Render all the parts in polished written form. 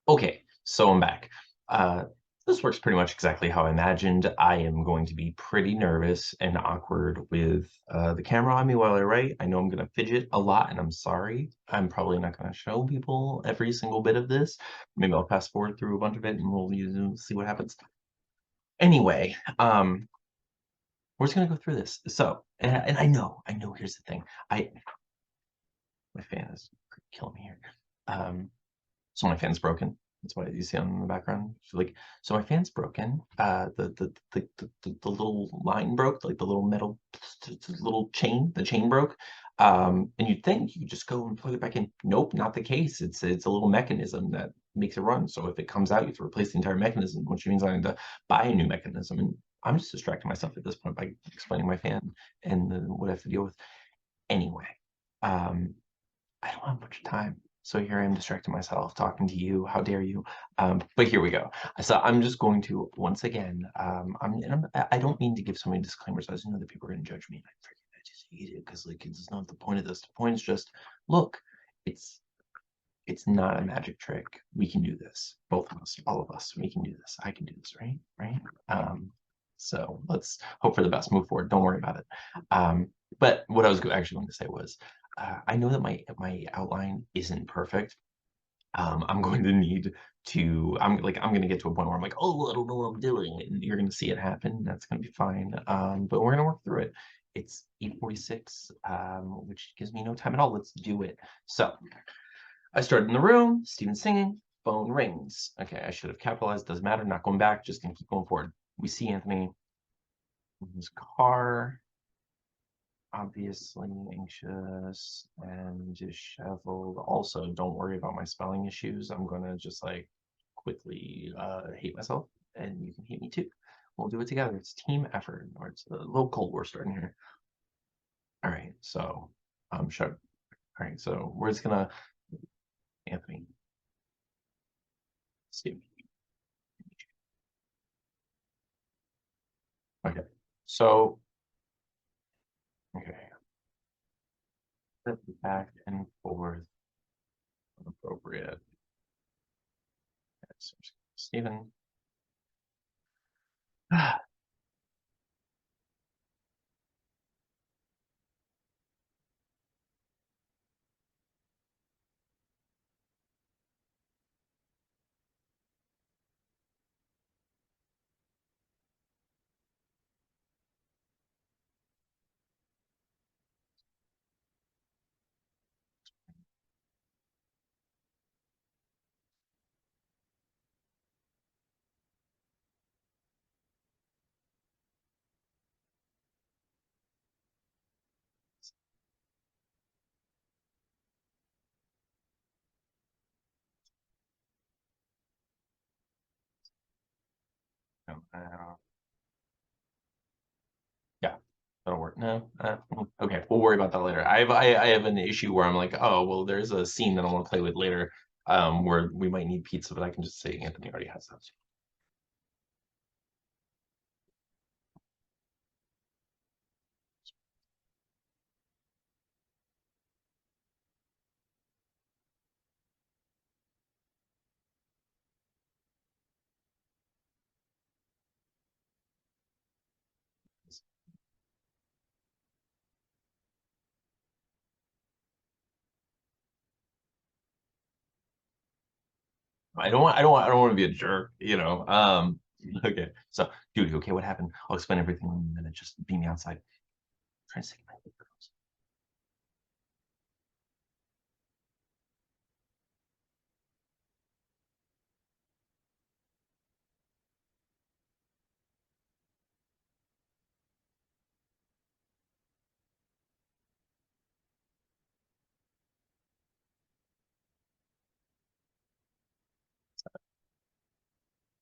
Okay, so I'm back. Uh, this works pretty much exactly how I imagined. I am going to be pretty nervous and awkward with the camera on me while I write. I know I'm going to fidget a lot, and I'm sorry. I'm probably not going to show people every single bit of this. Maybe I'll fast forward through a bunch of it, and see what happens. Anyway, we're just going to go through this. So, and I know. Here's the thing. My fan is killing me here. So my fan's broken. That's why you see on in the background. So my fan's broken. The little line broke, like the little metal little chain. The chain broke. And you'd think you could just go and plug it back in. Nope, not the case. It's a little mechanism that makes it run. So if it comes out, you have to replace the entire mechanism, which means I need to buy a new mechanism. And I'm just distracting myself at this point by explaining my fan and what I have to deal with. Anyway, um, I don't have much time. So here I am distracting myself, talking to you. How dare you? But here we go. So I'm just going to once again. I don't mean to give so many disclaimers. I just know that people are going to judge me, and I just hate it because like it's not the point of this. The point is just look. It's it's not a magic trick. We can do this. Both of us, all of us. We can do this. I can do this. Right? Right? So let's hope for the best. Move forward. Don't worry about it. But what I was actually going to say was, I know that my outline isn't perfect. I'm going to need to. I'm going to get to a point where I'm like, oh, I don't know what I'm doing, and you're going to see it happen. That's going to be fine. But we're going to work through it. It's 8:46, which gives me no time at all. Let's do it. So I started in the room. Steven's singing. Phone rings. Okay, I should have capitalized. Doesn't matter. Not going back. Just gonna keep going forward. We see Anthony in his car, obviously anxious and disheveled. Also, don't worry about my spelling issues. I'm gonna just like quickly hate myself, and you can hate me too. We'll do it together. It's team effort, or it's a little Cold War starting here. All right, so sure. All right, so we're just gonna Anthony, Steve. Okay, so okay, back and forth, appropriate. Okay, so Stephen. Yeah, that'll work. No, okay, we'll worry about that later. I have an issue where I'm like, oh well, there's a scene that I want to play with later, where we might need pizza, but I can just say Anthony already has that. I don't want to be a jerk, you know. Okay, so dude, okay, what happened? I'll explain everything in a minute. Just beat me outside. Trying to sing my lyrics.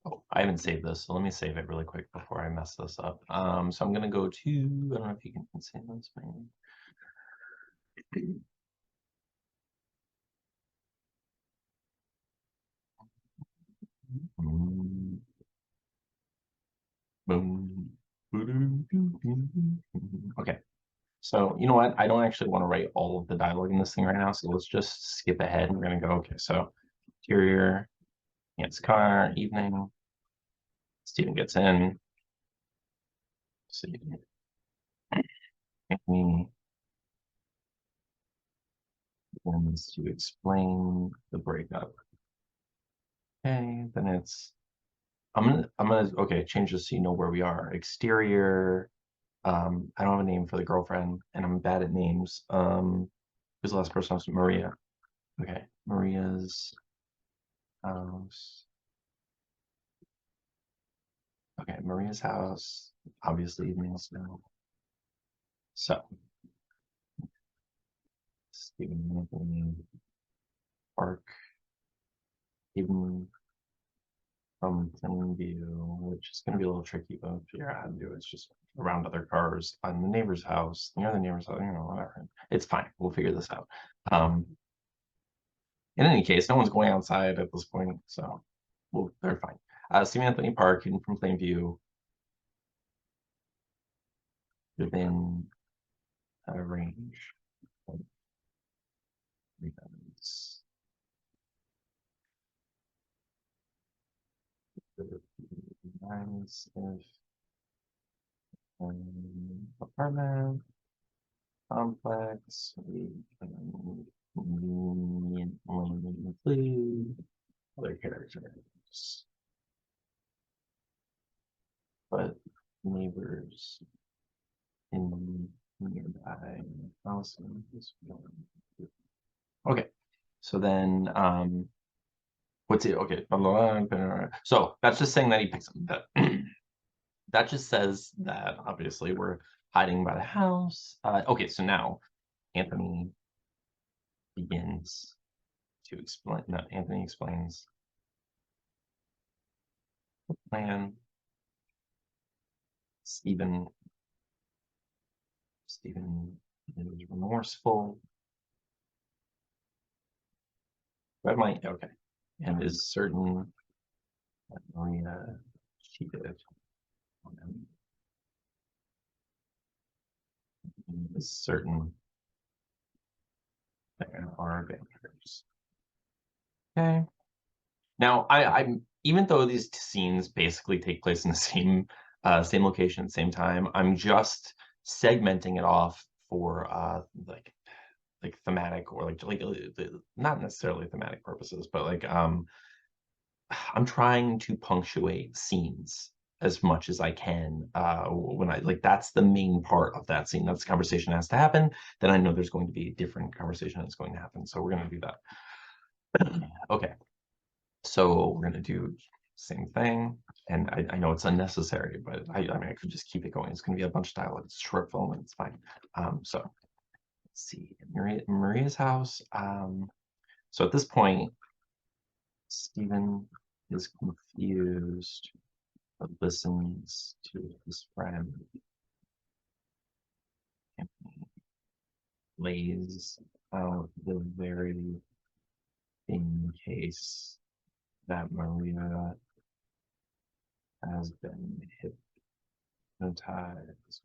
Oh, I haven't saved this, so let me save it really quick before I mess this up. So I'm gonna go to, I don't know if you can see this, maybe. Boom. Okay, so you know what? I don't actually want to write all of the dialogue in this thing right now, so let's just skip ahead. We're gonna go, okay, so interior, Aunt's car, evening. Stephen gets in. See, Anthony begins to explain the breakup. Okay, then it's I'm gonna okay, change this so you know where we are. Exterior. I don't have a name for the girlfriend, and I'm bad at names. Who's the last person? Maria. Okay, Maria's house. Okay, Maria's house. Obviously, evenings now. So, Stephen Anthony Park, even from Plainview, which is going to be a little tricky, but figure out how to do it. It's just around other cars on the neighbor's house, near the neighbor's house, whatever. It's fine. We'll figure this out. In any case, no one's going outside at this point, so they're fine. Stephen Anthony Park, hidden from Plainview, within a range of rebounds. Nice if apartment complex, we can conveniently include other characters, but neighbors in nearby houses. Okay, so then what's it? Okay, so that's just saying that he picks them. That just says that obviously we're hiding by the house. Okay, so now Anthony begins to explain. No, Anthony explains the plan. Stephen is remorseful. Red might okay, and is certain that Maria cheated on him. And is certain there are vampires. Okay. Now, I'm even though these scenes basically take place in the same location, same time, I'm just segmenting it off for like thematic or like not necessarily thematic purposes, but like I'm trying to punctuate scenes as much as I can when I like that's the main part of that scene. That's the conversation that has to happen. Then I know there's going to be a different conversation that's going to happen. So we're going to do that. Okay. So we're gonna do same thing. And I know it's unnecessary, but I mean I could just keep it going. It's gonna be a bunch of dialogue. It's a short film and it's fine. So let's see. Maria's house. So at this point, Stephen is confused, but listens to his friend and lays out the very in case that Maria has been hypnotized.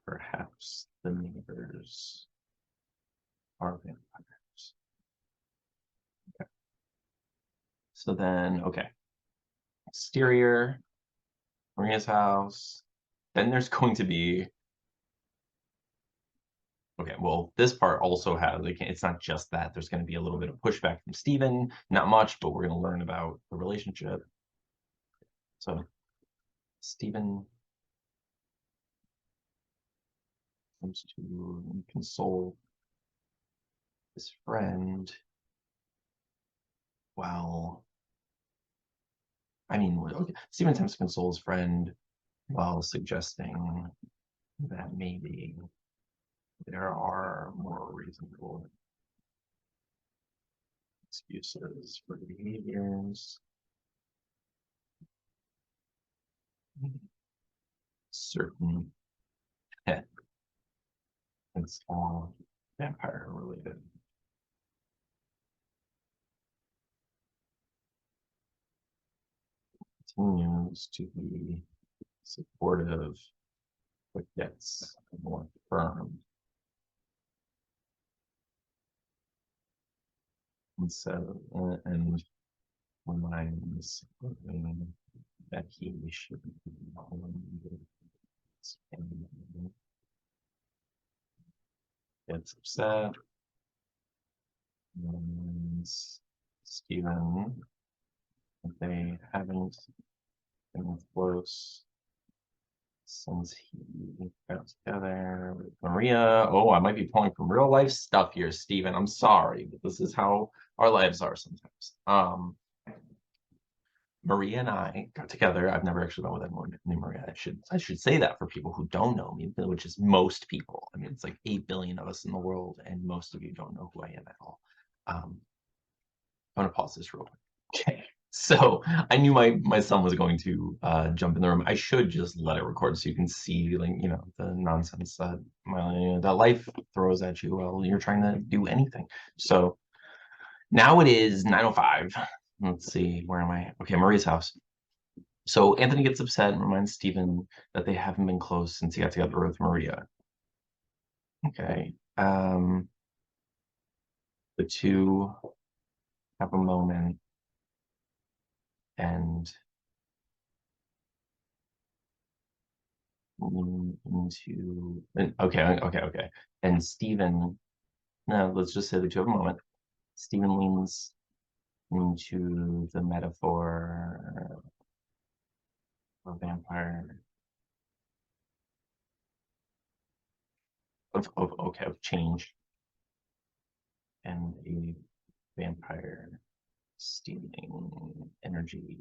Perhaps the neighbors are vampires. Okay. So then, okay. Exterior, Maria's house. Then there's going to be okay, well, this part also has like it's not just that. There's going to be a little bit of pushback from Stephen, not much, but we're going to learn about the relationship. So Stephen comes to console his friend. Well, I mean, okay. Stephen attempts to console his friend while suggesting that maybe there are more reasonable excuses for behaviors. Certain it's all vampire related. Continues to be supportive, but gets more firm. And so, and reminds him that he should be and gets upset. And Stephen, they haven't been close since he got together with Maria. Oh, I might be pulling from real life stuff here, Stephen. I'm sorry, but this is how our lives are sometimes. Maria and I got together. I've never actually been with anyone named Maria. I should say that for people who don't know me, which is most people. I mean, it's like 8 billion of us in the world, and most of you don't know who I am at all. I'm gonna pause this real quick. Okay. So I knew my son was going to jump in the room. I should just let it record so you can see, like, the nonsense that life throws at you while you're trying to do anything. So now it is 9:05. Let's see, where am I? Okay, Maria's house. So Anthony gets upset and reminds Stephen that they haven't been close since he got together with Maria. Okay. The two have a moment and okay. And Stephen, no, let's just say the two have a moment. Stephen leans into the metaphor of vampire of change and a vampire stealing energy.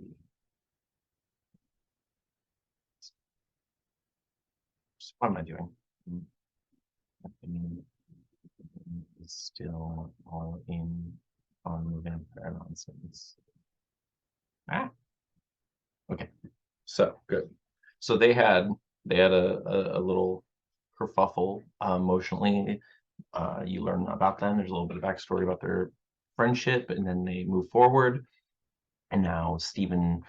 What am I doing? I mean, is still all in on the vampire nonsense. Okay, so good. So they had a little kerfuffle emotionally. You learn about them. There's a little bit of backstory about their friendship, and then they move forward. And now Stephen,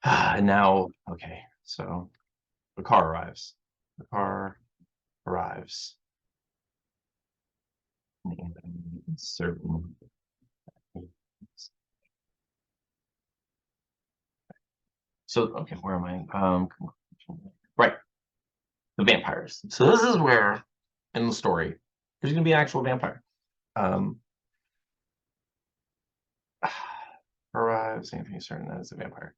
and now okay, so the car arrives. The car arrives. And certain. So okay, where am I? Right, the vampires. So this is where in the story there's gonna be an actual vampire. Um, arrives. Anthony certain that is a vampire.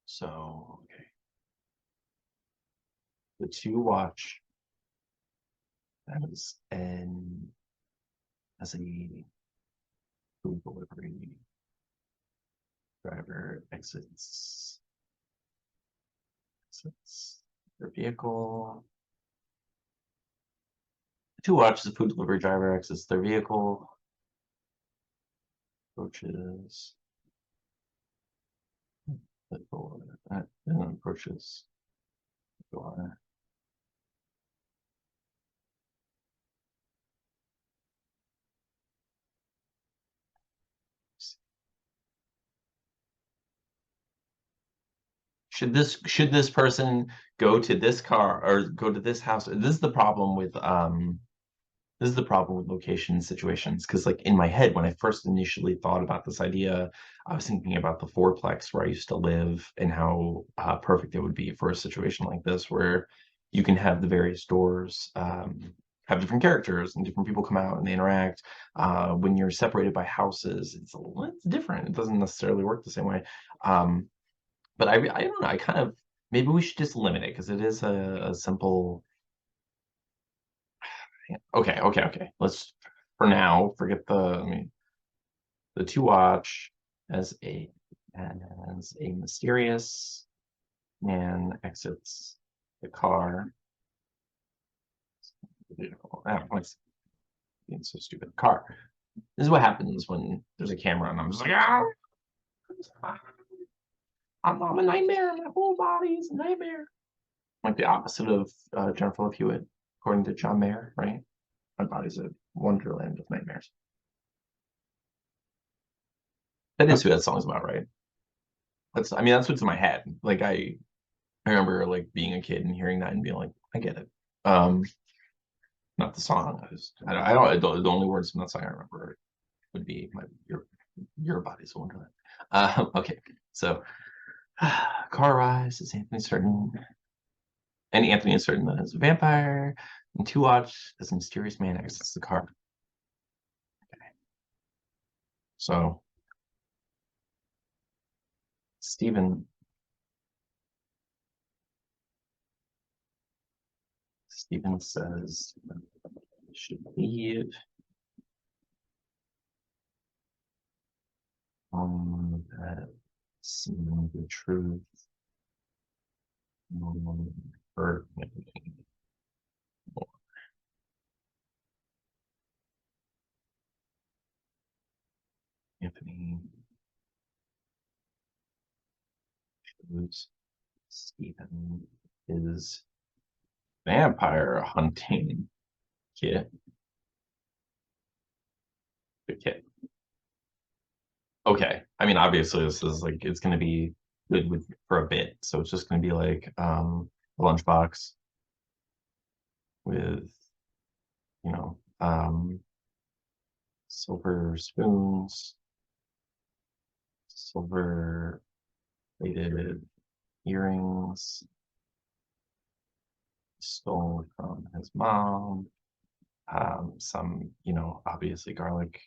So okay, the two watch as a food delivery driver exits their vehicle. The two watch as a food delivery driver exits their vehicle, approaches the door, and approaches the door. Should this person go to this car or go to this house? This is the problem with location situations, because like in my head when I first initially thought about this idea, I was thinking about the fourplex where I used to live and how perfect it would be for a situation like this where you can have the various doors have different characters and different people come out and they interact. When you're separated by houses, it's different. It doesn't necessarily work the same way. Um, but I don't know. I kind of maybe we should just limit it because it is a simple. Okay. Let's for now forget the two watch as a mysterious man exits the car. What's being so stupid? Car. This is what happens when there's a camera and I'm just like, I'm a nightmare. My whole body is a nightmare. Like the opposite of Jennifer Love Hewitt, according to John Mayer, right? My body's a wonderland of nightmares. That is who that song's about, right? That's what's in my head. Like I remember like being a kid and hearing that and being like, I get it. Um, not the song. I don't. The only words from that song I remember would be your body's a wonderland. Okay, so car rise is Anthony certain, and Anthony is certain that it's a vampire, and to watch as a mysterious man exits the car. Okay, so Stephen says should leave that seeing the truth hurt me more. Anthony shows Stephen his vampire hunting kit. The kit. Okay. I mean, obviously this is like it's gonna be good with for a bit. So it's just gonna be like a lunchbox with, you know, silver spoons, silver plated earrings, stole from his mom, some, you know, obviously garlic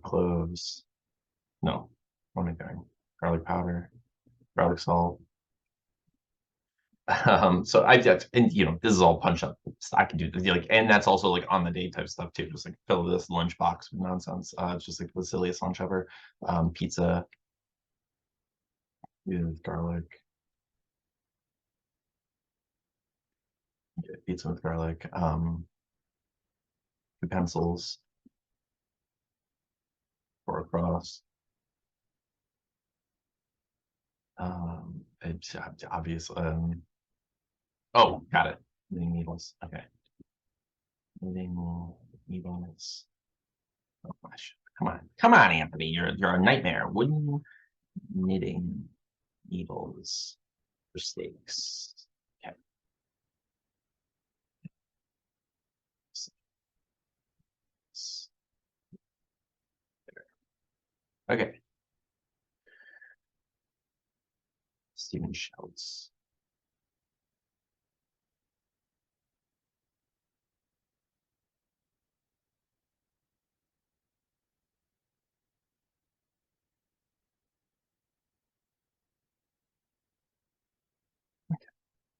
cloves. No, what am I doing? Garlic powder, garlic salt. So and you know, this is all punch up. I can do this, like, and that's also like on the day type stuff too. Just like fill this lunchbox with nonsense. It's just like the silliest lunch ever. Pizza with garlic. Okay, pizza with garlic. Two pencils for a cross. It's obvious. Oh, got it. Knitting needles. Okay. Knitting needles. Oh gosh. Come on, Anthony. You're a nightmare. Wooden knitting needles for steaks. Okay. Okay. Stephen shouts.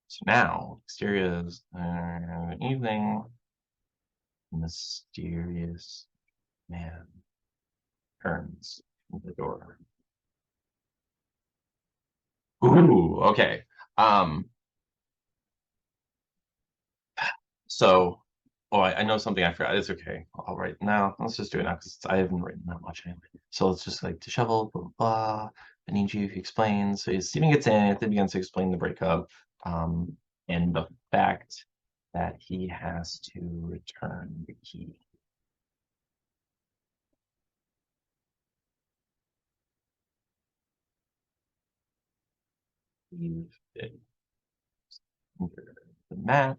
So now, exterior is evening. Mysterious man turns from the door. Ooh, okay. Um, so, oh, I know something I forgot. It's okay. I'll write now. Let's just do it now because I haven't written that much anyway. So it's just like disheveled, blah, blah, blah. I need you to explain. So Stephen gets in, Anthony begins to explain the breakup, and the fact that he has to return the key. Leave it under the mat.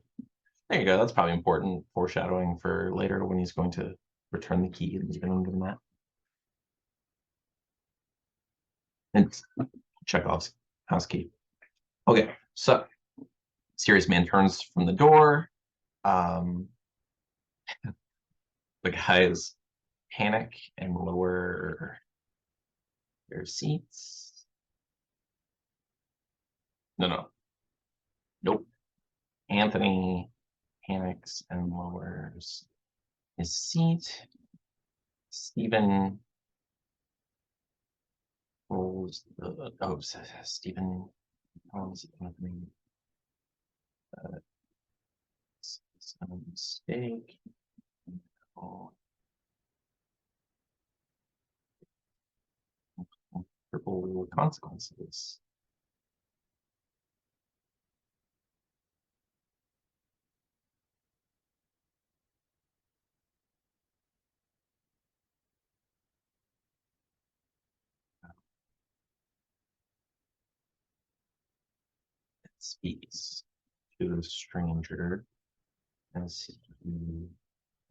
There you go. That's probably important foreshadowing for later when he's going to return the key and leave it under the mat. It's Chekhov's house key. Okay, so serious man turns from the door. Um, the guys panic and lower their seats. No. Nope. Anthony panics and lowers his seat. Stephen rolls the Stephen tells Anthony it's a mistake. Oh, triple consequences. It speaks to the stranger as he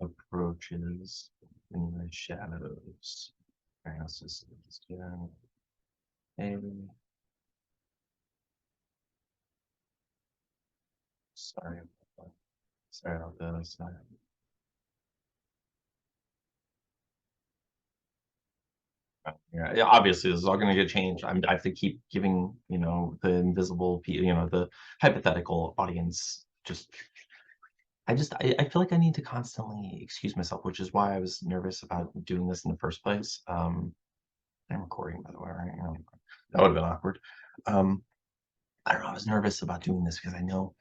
approaches in the shadows. All right, let's just do that. Hey, sorry about that. Sorry about this. Yeah, obviously, this is all going to get changed. I have to keep giving, the invisible, the hypothetical audience just. I feel like I need to constantly excuse myself, which is why I was nervous about doing this in the first place. I'm recording, by the way, right? That would have been awkward. Um, I don't know. I was nervous about doing this because I know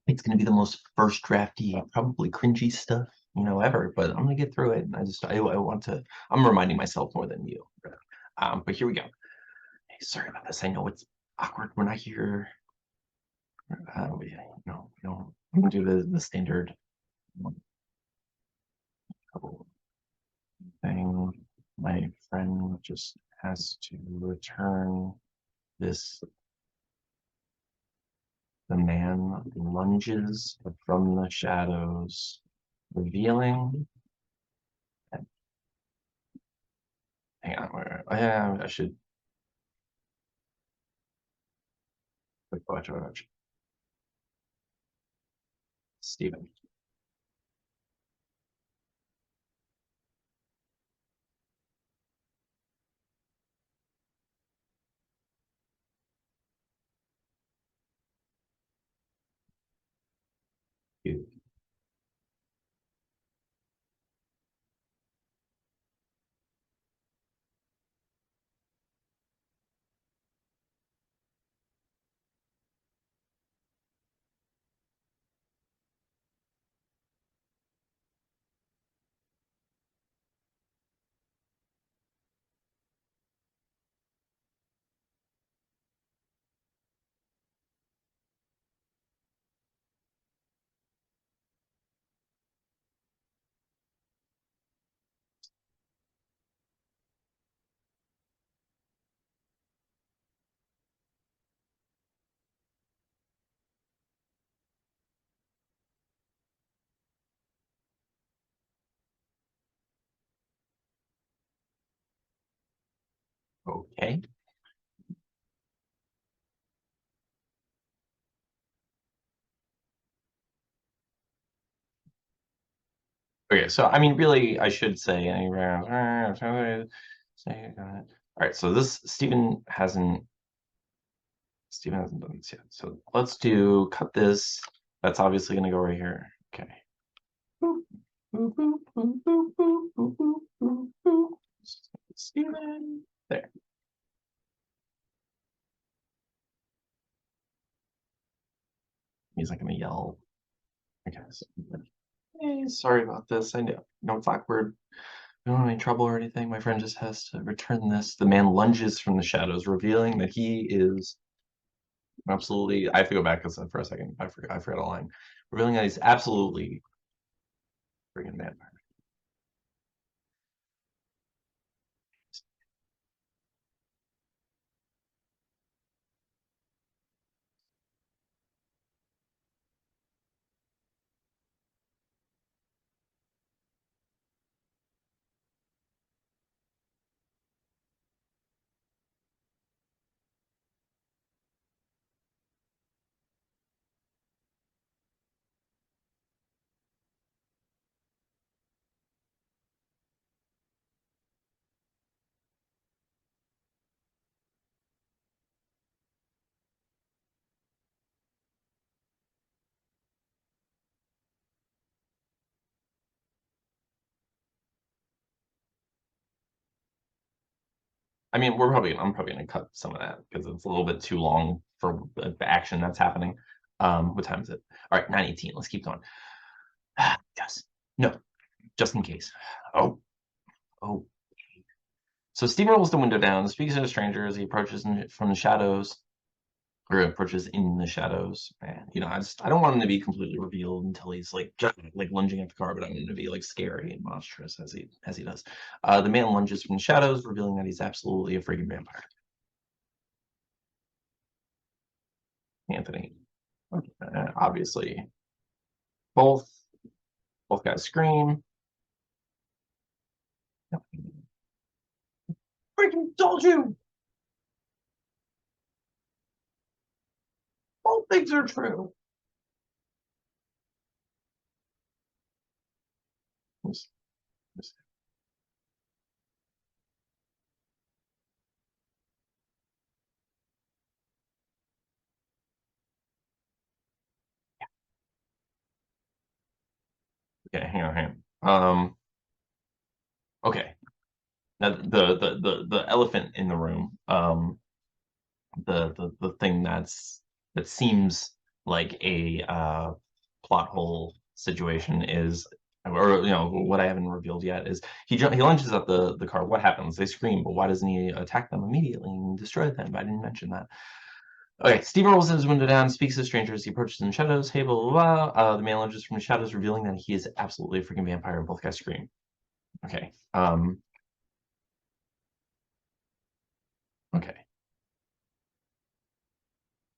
it's going to be the most first drafty, probably cringy stuff, ever. But I'm going to get through it. And I want to. I'm reminding myself more than you. But here we go. Hey, sorry about this. I know it's awkward. We're not here. We don't do the standard thing. My friend just has to return this. The man lunges from the shadows, revealing. Hang on, yeah, I should. Watch. Stephen. You. Okay. Okay, so I mean, really, I should say. All right, so this Stephen hasn't done this yet. So let's cut this. That's obviously going to go right here. Okay. Stephen. There. He's not going to yell. Okay. So, hey, sorry about this. I know it's awkward. We don't have any trouble or anything. My friend just has to return this. The man lunges from the shadows, revealing that he is absolutely. I have to go back for a second. I forgot a line. Revealing that he's absolutely friggin' vampire. I mean, I'm probably gonna cut some of that because it's a little bit too long for the action that's happening. What time is it? All right, 9:18. Let's keep going. Yes. No, just in case. Oh, oh. So Stephen rolls the window down, speaks to a stranger as he approaches from the shadows, or approaches in the shadows. And I don't want him to be completely revealed until he's like like lunging at the car, but I want him to be like scary and monstrous as he does. The man lunges from the shadows, revealing that he's absolutely a freaking vampire. Anthony. Obviously, both Both guys scream. Freaking told you! Both things are true. Just- just- Okay, hang on, hang on. Okay. Now the elephant in the room, the thing that seems like a plot hole situation is, or what I haven't revealed yet is he lunges at the car. What happens? They scream, but why doesn't he attack them immediately and destroy them? I didn't mention that. Okay, Steven rolls his window down, speaks to strangers. He approaches in the shadows. Hey, blah blah blah. The man lunges from the shadows, revealing that he is absolutely a freaking vampire. And both guys scream. Okay. Okay.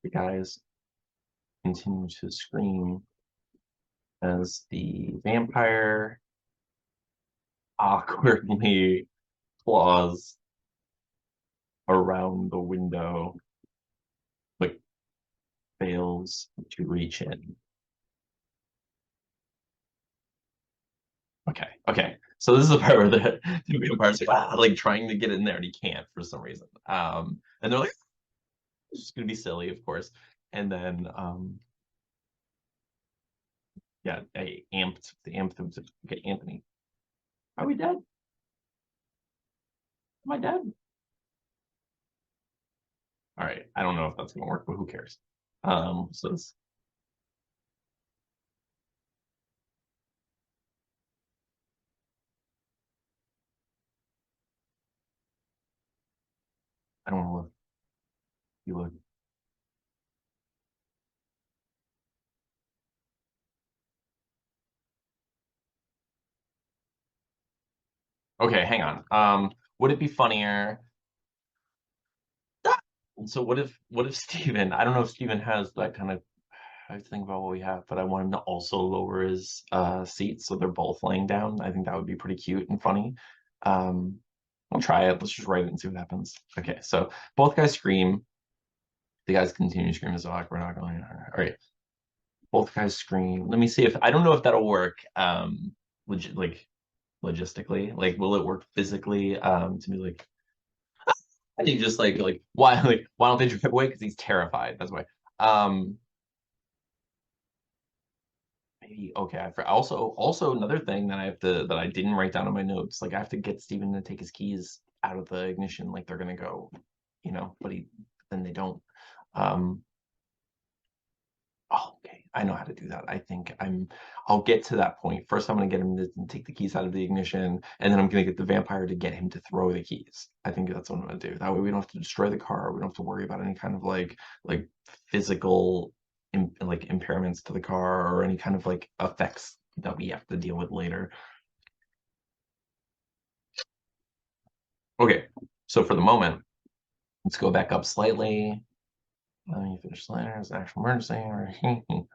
The guys continue to scream as the vampire awkwardly claws around the window, but fails to reach in. Okay, okay. So this is the part where the vampire's like, like trying to get in there and he can't for some reason. And they're like, it's just gonna be silly, of course. And then yeah, the amped him to okay, Anthony. Are we dead? Am I dead? All right. I don't know if that's gonna work, but who cares? So it's, I don't want to look. You look. Okay, hang on. Would it be funnier? So what if Steven, I don't know if Steven has that kind of, I have to think about what we have, but I want him to also lower his seat so they're both laying down. I think that would be pretty cute and funny. Um, we'll try it. Let's just write it and see what happens. Okay, so both guys scream. The guys continue to scream as like we're not going. All right, both guys scream. Let me see if I don't know if that'll work. Like logistically, like will it work physically? To be like I think just why don't they drive away? Because he's terrified. That's why. Um, maybe okay. Also another thing that I didn't write down in my notes. Like I have to get Steven to take his keys out of the ignition. Like they're gonna go, but then they don't. Um, oh, okay. I know how to do that. I'll get to that point. First, I'm gonna get him to take the keys out of the ignition, and then I'm gonna get the vampire to get him to throw the keys. I think that's what I'm gonna do. That way we don't have to destroy the car. We don't have to worry about any kind of like physical like impairments to the car or any kind of like effects that we have to deal with later. Okay, so for the moment, let's go back up slightly. Let me finish later. It's an actual emergency.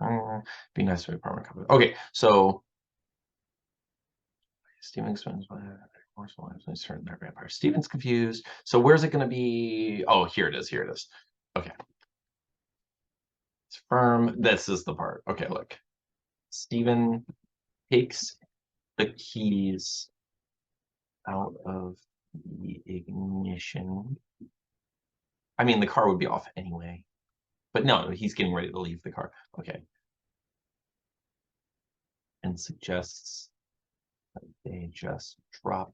Or be nice to apartment company. Okay, so Steven explains why certain their vampire. Steven's confused. So where's it going to be? Oh, here it is. Here it is. Okay. It's firm. This is the part. Okay, look. Steven takes the keys out of the ignition. I mean, the car would be off anyway. But no, he's getting ready to leave the car. Okay. And suggests that they just drop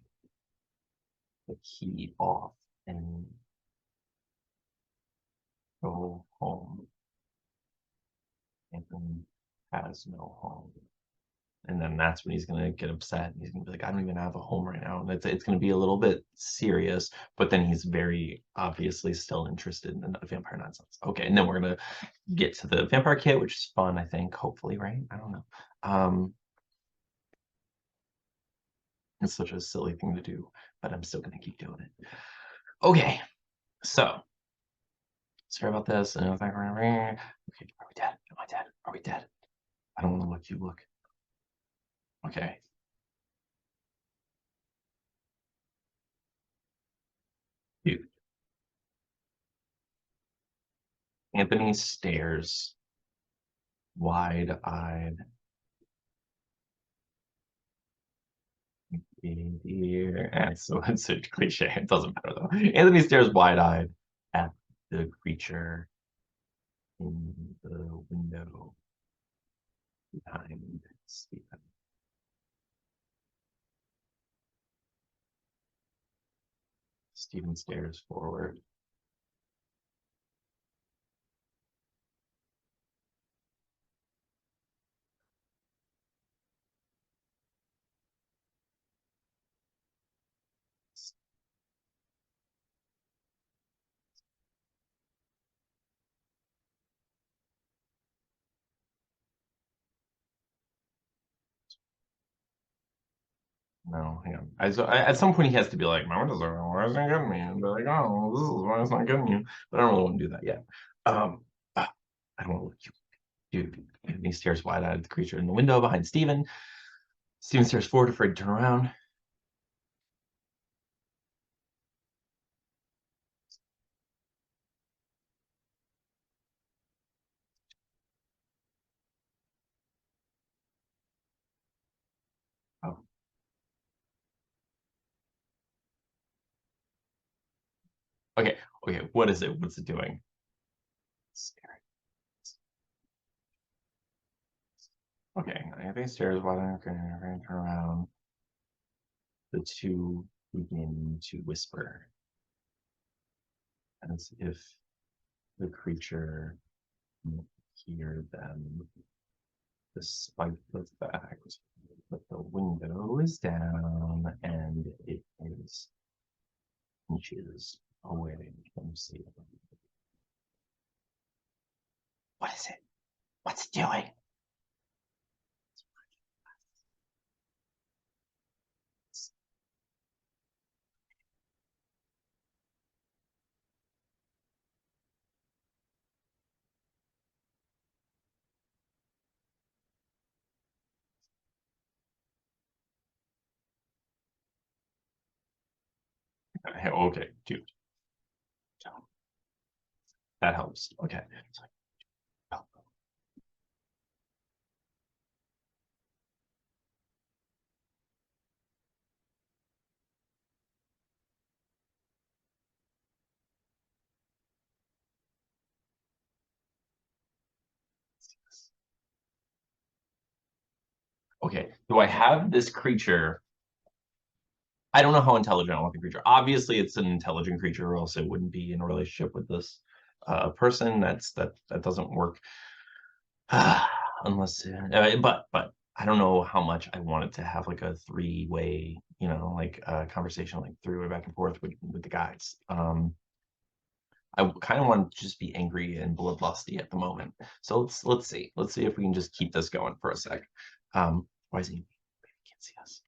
the key off and go home. Anthony has no home. And then that's when he's gonna get upset. And he's gonna be like, I don't even have a home right now. And it's gonna be a little bit serious, but then he's very obviously still interested in the vampire nonsense. Okay, and then we're gonna get to the vampire kit, which is fun, I think, hopefully, right? I don't know. It's such a silly thing to do, but I'm still gonna keep doing it. Okay, so sorry about this. Okay, are we dead? Am I dead? Are we dead? I don't want to look. You look. Okay. Dude, Anthony stares wide-eyed in the air. So it's a cliche. It doesn't matter though. Anthony stares wide-eyed at the creature in the window behind Stephen. Stephen stares forward. No, hang on. At some point, he has to be like, "My windows are why isn't it getting me?" And be like, "Oh, this is why it's not getting you." But I don't really want to do that yet. Um, I don't want to look you, dude. And he stares wide-eyed at the creature in the window behind Steven. Steven stares forward, afraid to turn around. Oh, okay, okay. What is it? What's it doing? Scary. Okay, I think stairs wide-eyed, afraid to turn around. The two begin to whisper as if the creature can hear them, despite the fact that the window is down and it is inches away from Stephen. What is it? What's it doing? Okay, dude, that helps. Okay. It's like, oh, okay. Do I have this creature? I don't know how intelligent I want the creature. Obviously, it's an intelligent creature, or else it wouldn't be in a relationship with this person. That doesn't work. Unless, but I don't know how much I wanted to have like a three-way, like conversation, like three-way back and forth with the guys. I kind of want to just be angry and bloodlusty at the moment. So let's see if we can just keep this going for a sec. Why is he? Can't see us.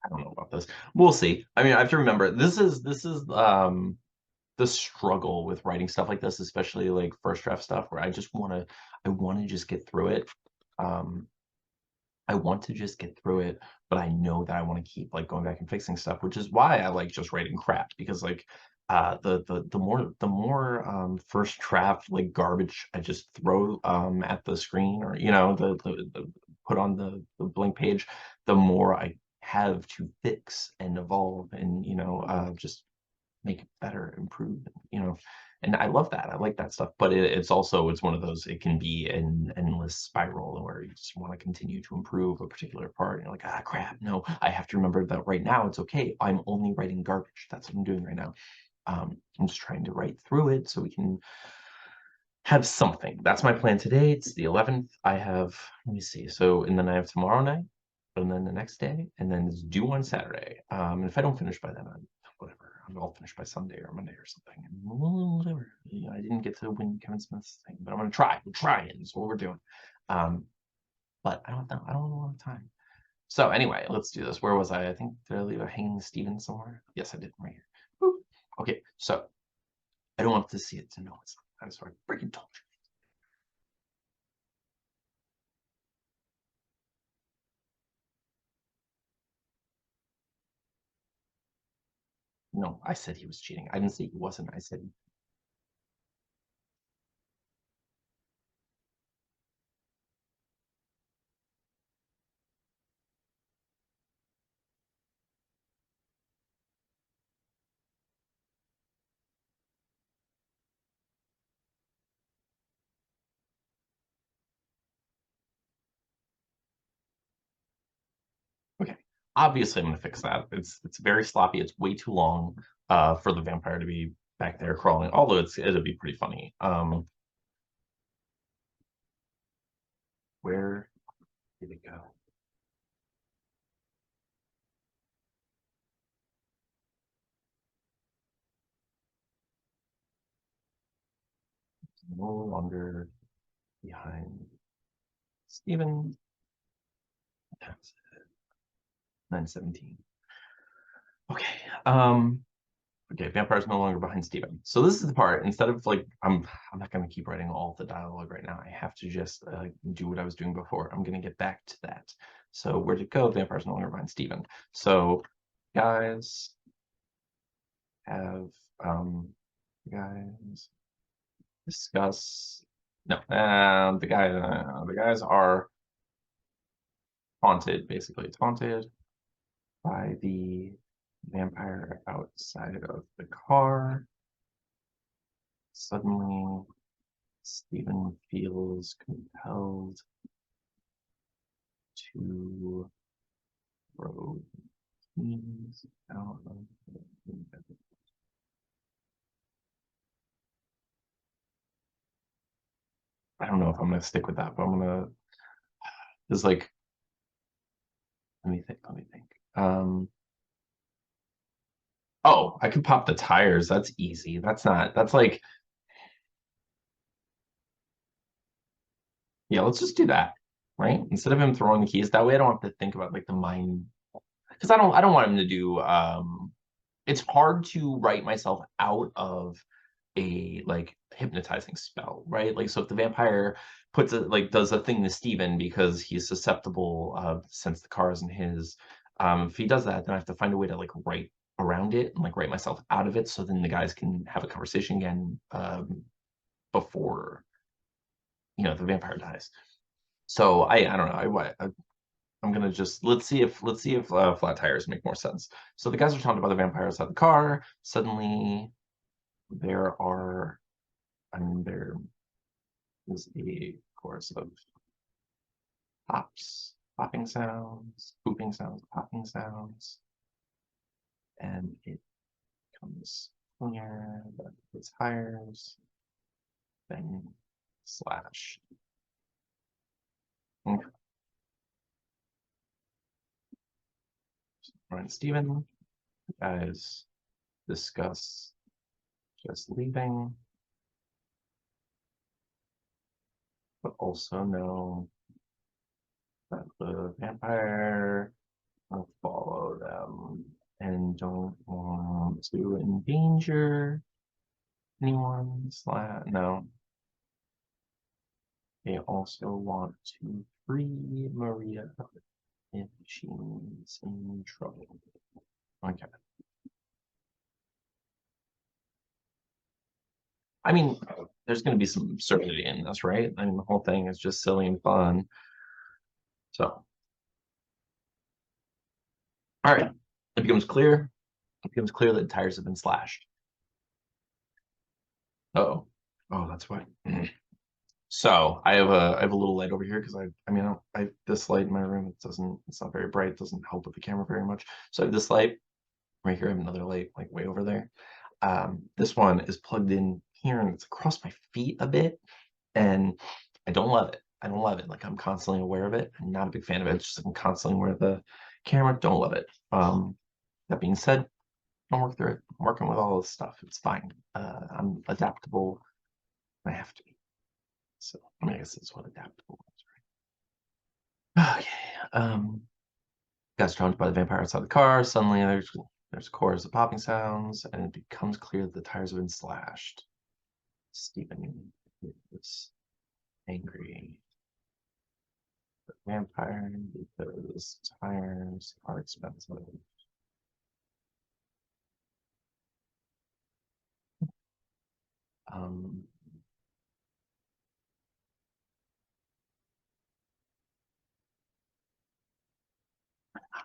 I don't know about this. We'll see. I mean, I have to remember this is the struggle with writing stuff like this, especially like first draft stuff, where I want to just get through it. Um, I want to just get through it, but I know that I want to keep like going back and fixing stuff, which is why I like just writing crap because like the more first draft like garbage I just throw at the screen or the put on the blank page, the more I have to fix and evolve and just make it better, improve, you know. And I love that. I like that stuff. But it's also it's one of those, it can be an endless spiral where you just want to continue to improve a particular part. And you're like, ah, crap, no, I have to remember that right now it's okay. I'm only writing garbage. That's what I'm doing right now. I'm just trying to write through it so we can have something. That's my plan today. It's the 11th. I have, let me see. So, and then I have tomorrow night, and then the next day, and then it's due on Saturday. And if I don't finish by then, whatever. I'll finish by Sunday or Monday or something. And whatever. You know, I didn't get to win Kevin Smith's thing, but I'm gonna try. We're trying. That's what we're doing. But I don't know. I don't have a lot of time. So anyway, let's do this. Where was I? I think did I leave a hanging Steven somewhere? Yes, I did. Right here. Boop. Okay, so I don't want to see it to know it's not. I'm sorry. Freaking told you. No, I said he was cheating. I didn't say he wasn't. I said okay. Obviously, I'm gonna fix that. It's very sloppy. It's way too long for the vampire to be back there crawling. Although it'll be pretty funny. Where did it go? It's no longer behind Steven. That's 917. Okay. Okay, vampire's no longer behind Steven. So this is the part, instead of like I'm not gonna keep writing all the dialogue right now. I have to just do what I was doing before. I'm gonna get back to that. So where'd it go? Vampire's no longer behind Steven. So guys have guys discuss no the guys are haunted, basically. It's haunted by the vampire outside of the car. Suddenly, Stephen feels compelled to throw keys out of the window. I don't know if I'm gonna stick with that, but I'm gonna. It's like, let me think. Let me think. Oh, I could pop the tires. That's easy. That's not. That's like, yeah. Let's just do that, right? Instead of him throwing the keys, that way I don't have to think about like the mind, because I don't want him to do. It's hard to write myself out of a like hypnotizing spell, right? Like, so if the vampire puts it like does a thing to Steven because he's susceptible since the car isn't his, if he does that, then I have to find a way to like write around it and like write myself out of it so then the guys can have a conversation again before the vampire dies. So I don't know. I'm gonna just let's see if flat tires make more sense. So the guys are talking about the vampires out the car. Suddenly there are there is a chorus of pops, popping sounds, pooping sounds, popping sounds, and it becomes clear that the tires then slash. Okay. Ryan Steven, guys discuss just leaving, but also know that the vampire will follow them and don't want to endanger anyone. No, they also want to free Maria if she's in trouble. Okay. I mean, there's going to be some absurdity in this, right? I mean, the whole thing is just silly and fun. So, all right. It becomes clear. It becomes clear that tires have been slashed. Oh, oh, that's why. So I have a little light over here because I mean I this light in my room, it's not very bright, it doesn't help with the camera very much. So I have this light right here. I have another light like way over there. This one is plugged in here and it's across my feet a bit, and I don't love it. I don't love it. Like I'm constantly aware of it. I'm not a big fan of it. It's just I'm constantly aware of the camera. Don't love it. That being said, I'll work through it. I'm working with all this stuff. It's fine. I'm adaptable. I have to be. So I mean, I guess that's what adaptable is, right? Okay. Got surrounded by the vampire outside the car. Suddenly, there's a chorus of popping sounds, and it becomes clear that the tires have been slashed. Stephen is angry. The vampire because tires are expensive. Um,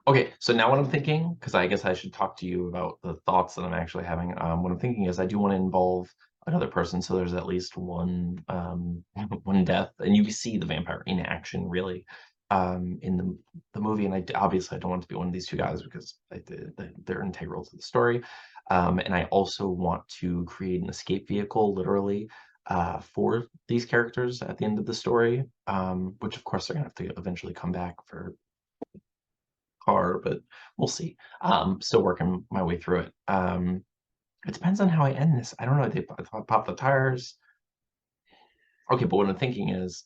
Okay, so now what I'm thinking, because I guess I should talk to you about the thoughts that I'm actually having. What I'm thinking is I do want to involve another person, so there's at least one one death, and you see the vampire in action really in the movie. And obviously I don't want to be one of these two guys because they're integral to the story. And I also want to create an escape vehicle, literally, for these characters at the end of the story, which of course they're gonna have to eventually come back for car, but we'll see. Still working my way through it. It depends on how I end this. I don't know. They pop the tires. Okay, but what I'm thinking is,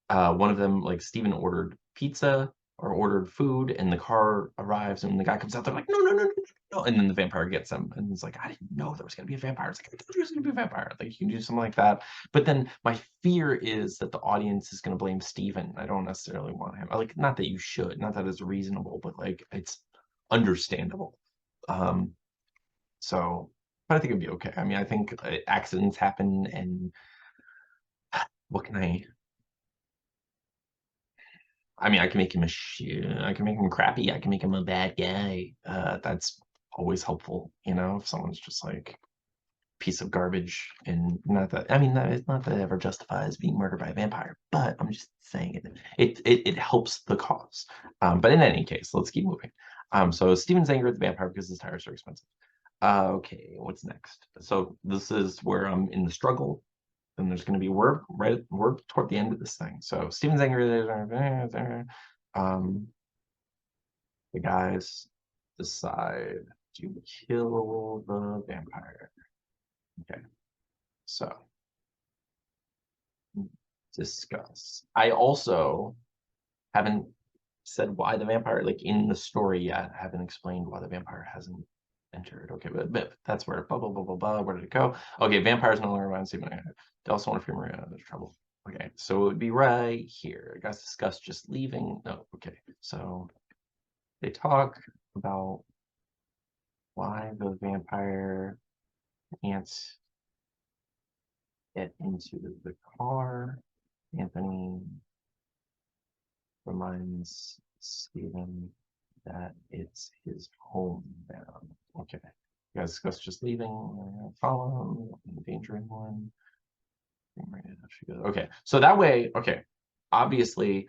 one of them, like Steven, ordered pizza or ordered food, and the car arrives, and the guy comes out. They're like, no, no, no, no, no, no, and then the vampire gets him, and it's like, I didn't know there was gonna be a vampire. It's like, I told you there was gonna be a vampire. Like you can do something like that. But then my fear is that the audience is gonna blame Steven. I don't necessarily want him. Like, not that you should, not that it's reasonable, but like it's understandable. Um, so, but I think it'd be okay. I mean, I think accidents happen, and what can I mean, I can make him I can make him crappy. I can make him a bad guy. That's always helpful, if someone's just like piece of garbage. And not that I mean, that it's not that it ever justifies being murdered by a vampire, but I'm just saying it helps the cause. But in any case, let's keep moving. So Steven's angry at the vampire because his tires are expensive. Okay, what's next? So this is where I'm in the struggle. Then there's going to be work toward the end of this thing. So Steven's angry. Um, the guys decide to kill the vampire. Okay, so discuss. I also haven't said why the vampire, like in the story yet, I haven't explained why the vampire hasn't entered. Okay, but that's where blah blah blah blah blah. Where did it go? Okay, vampires no longer around Steven. They also want to free Maria. There's trouble. Okay, so it would be right here. Guys discuss just leaving. No, okay. So they talk about why the vampire can't get into the car. Anthony reminds Stephen that it's his home now. Okay. You guys discuss just leaving, follow, endangering one. Okay. So that way, okay. Obviously,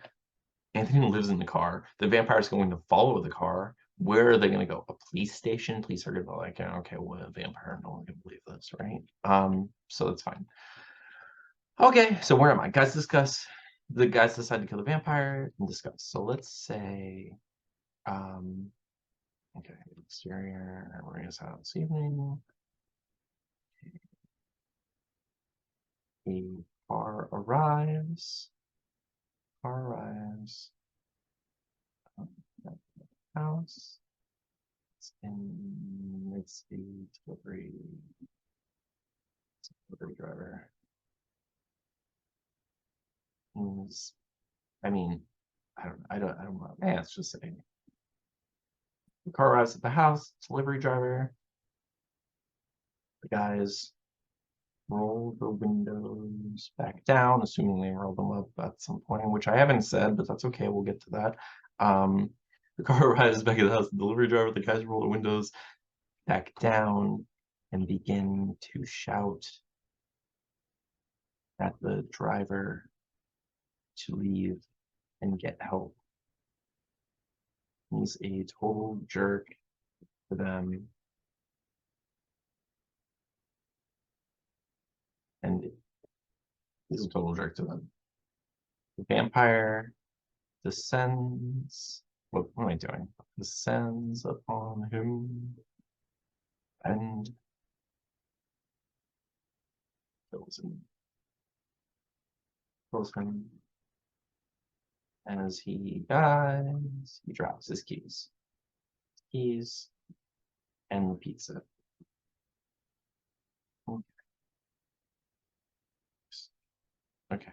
Anthony lives in the car. The vampire's going to follow the car. Where are they going to go? A police station? Police are going to be like, okay, well, a vampire, no one can believe this, right? So that's fine. Okay, so where am I? Guys discuss. The guys decide to kill the vampire and discuss. So let's say, um, okay, exterior, Maria's house this evening. The car arrives. Car arrives. House. It's the delivery driver. I mean, I don't know. Yeah, it's just saying. The car arrives at the house, delivery driver. The guys roll the windows back down, assuming they roll them up at some point, which I haven't said, but that's okay. We'll get to that. The car arrives back at the house. The delivery driver, the guys roll the windows back down and begin to shout at the driver to leave and get help. He's a total jerk to them, and he's a total jerk to them. The vampire descends. What am I doing? Descends upon him and kills him. Kills him. As he dies, he drops his keys. Keys and the pizza. Okay.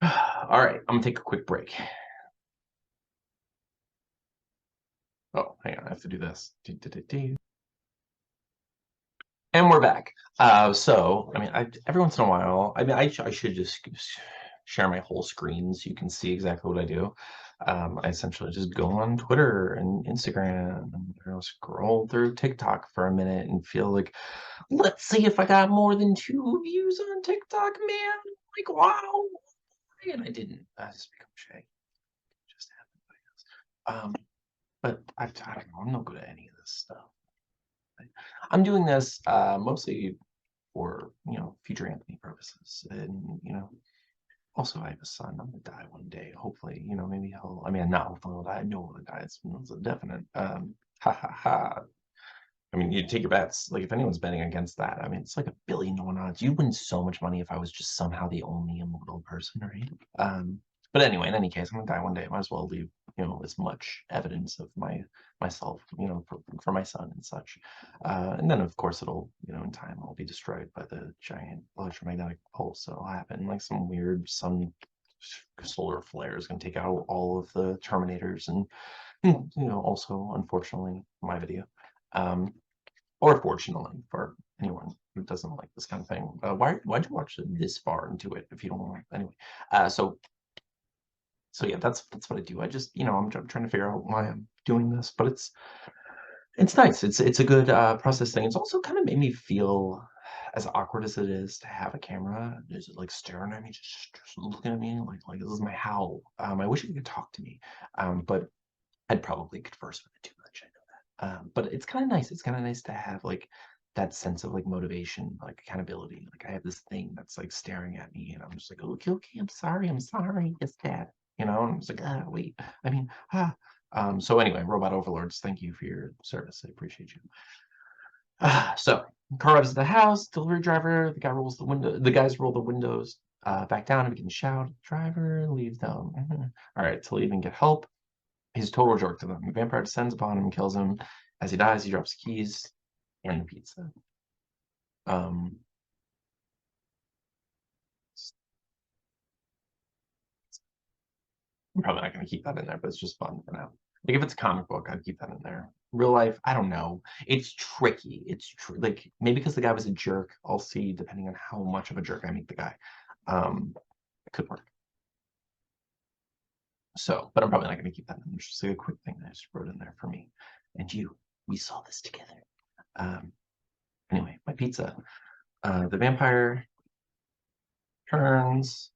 All right, I'm gonna take a quick break. Oh, hang on, I have to do this. And we're back. So, I mean, every once in a while, I mean, I should just share my whole screen so you can see exactly what I do. I essentially just go on Twitter and Instagram and scroll through TikTok for a minute and feel like, let's see if I got more than 2 views on TikTok, man. Like, wow. And I didn't. I just become shy. Just happened, I guess. But I don't know. I'm not good at any of this stuff. I'm doing this mostly for future Anthony purposes, and also I have a son. I'm gonna die one day. Hopefully, maybe he'll. I mean, not hopefully he'll die. I know he'll die. It's a definite. Ha ha ha. I mean, you take your bets. Like if anyone's betting against that, I mean, it's like 1 billion to 1 odds. You'd win so much money if I was just somehow the only immortal person, right? But anyway, in any case, I'm gonna die one day. Might as well leave, as much evidence of myself, for my son and such. And then of course it'll, in time I'll be destroyed by the giant electromagnetic pulse that'll happen. Like some weird solar flare is gonna take out all of the Terminators and also unfortunately my video. Or fortunately for anyone who doesn't like this kind of thing. Why'd you watch this far into it if you don't want anyway? So yeah, that's what I do. I just I'm trying to figure out why I'm doing this, but it's nice. It's a good process thing. It's also kind of made me feel as awkward as it is to have a camera just like staring at me, just looking at me like this is my howl. I wish it could talk to me, but I'd probably converse with it too much. I know that. But it's kind of nice. It's kind of nice to have like that sense of like motivation, like accountability. Like I have this thing that's like staring at me, and I'm just like, okay, okay, I'm sorry, it's dad. And I'm just like, ah, wait, I mean, ah. So anyway, robot overlords, thank you for your service. I appreciate you. So car arrives at the house, delivery driver, the guy rolls the window, the guys roll the windows back down and begin to shout. Driver leaves down. All right, to leave and get help. He's a total jerk to them. The vampire descends upon him and kills him. As he dies, he drops the keys and the pizza. Um, I'm probably not going to keep that in there, but it's just fun for now. Like if it's a comic book, I'd keep that in there. Real life, I don't know. It's tricky. Like maybe because the guy was a jerk. I'll see depending on how much of a jerk I make the guy. It could work. So, but I'm probably not going to keep that in. It's just like a quick thing that I just wrote in there for me and you. We saw this together. Anyway, my pizza. The vampire turns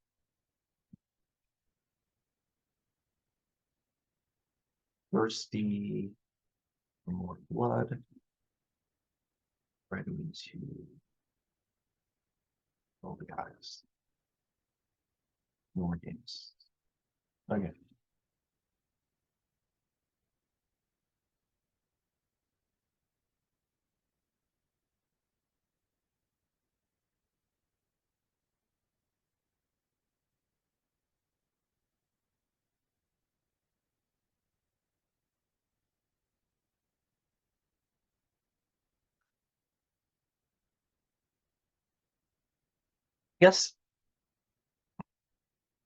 thirsty for more blood, ready to roll the guys. More games. Okay. Yes,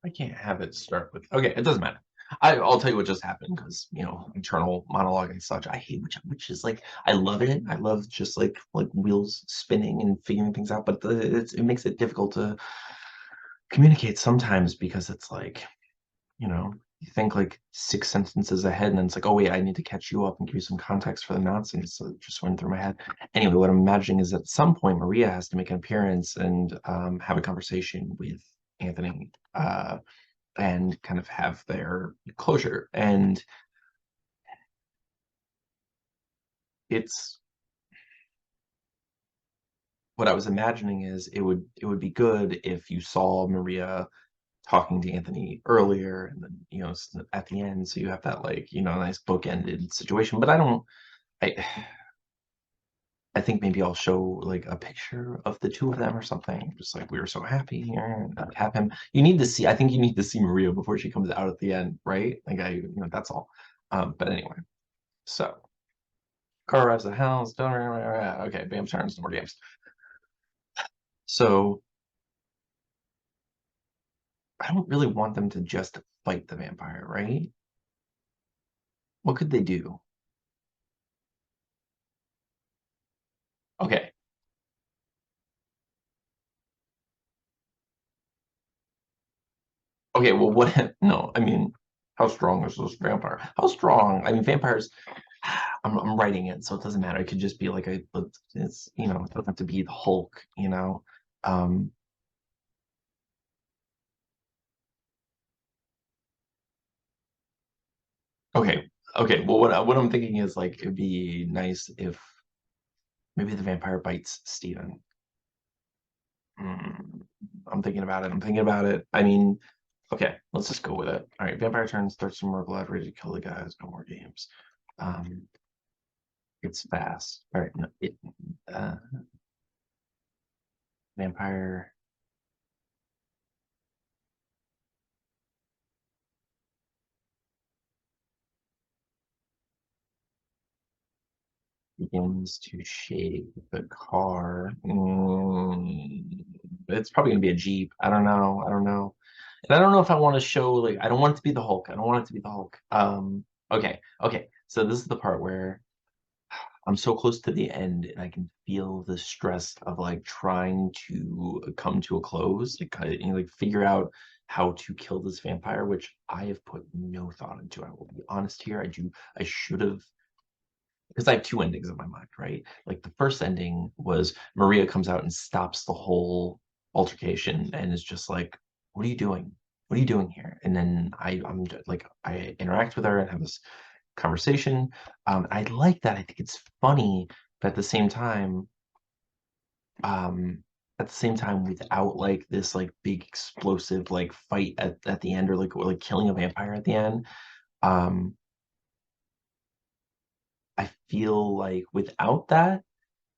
I can't have it start with. Okay, it doesn't matter. I'll tell you what just happened because internal monologue and such. I hate which is like I love it. I love just like wheels spinning and figuring things out, but it makes it difficult to communicate sometimes because it's like you know you think like 6 sentences ahead, and then it's like, oh wait, I need to catch you up and give you some context for the nonsense that just went through my head. Anyway, what I'm imagining is at some point Maria has to make an appearance and have a conversation with Anthony and kind of have their closure. And it's what I was imagining is it would be good if you saw Maria talking to Anthony earlier and then at the end, so you have that like nice bookended situation. But I I think maybe I'll show like a picture of the two of them or something, just like we were so happy here, and have him. You need to see. I think you need to see Maria before she comes out at the end, right? Like that's all. But anyway, so car arrives at the house. Okay, Bam turns no more games. So I don't really want them to just fight the vampire, right? What could they do? Okay, okay. Well, what? No, I mean, how strong is this vampire? How strong? I mean, vampires. I'm writing it, so it doesn't matter. It could just be like it's it doesn't have to be the Hulk. Um, okay, okay. Well, what I'm thinking is like it'd be nice if maybe the vampire bites Steven. Hmm, I'm thinking about it. I'm thinking about it. I mean, okay, let's just go with it. All right, vampire turns, starts some more blood, ready to kill the guys. No more games. Um, it's fast. All right, no, uh, vampire begins to shake the car. It's probably gonna be a Jeep. I don't know. I don't know. And I don't know if I want to show like I don't want it to be the Hulk. I don't want it to be the Hulk. Okay, okay. So this is the part where I'm so close to the end and I can feel the stress of like trying to come to a close, like like figure out how to kill this vampire, which I have put no thought into. I will be honest here. I should have because I have two endings in my mind, right? Like the first ending was Maria comes out and stops the whole altercation and is just like, "What are you doing? What are you doing here?" And then like I interact with her and have this conversation. I like that. I think it's funny, but um, at the same time, without like this like big explosive like fight at the end or like killing a vampire at the end. Um, I feel like without that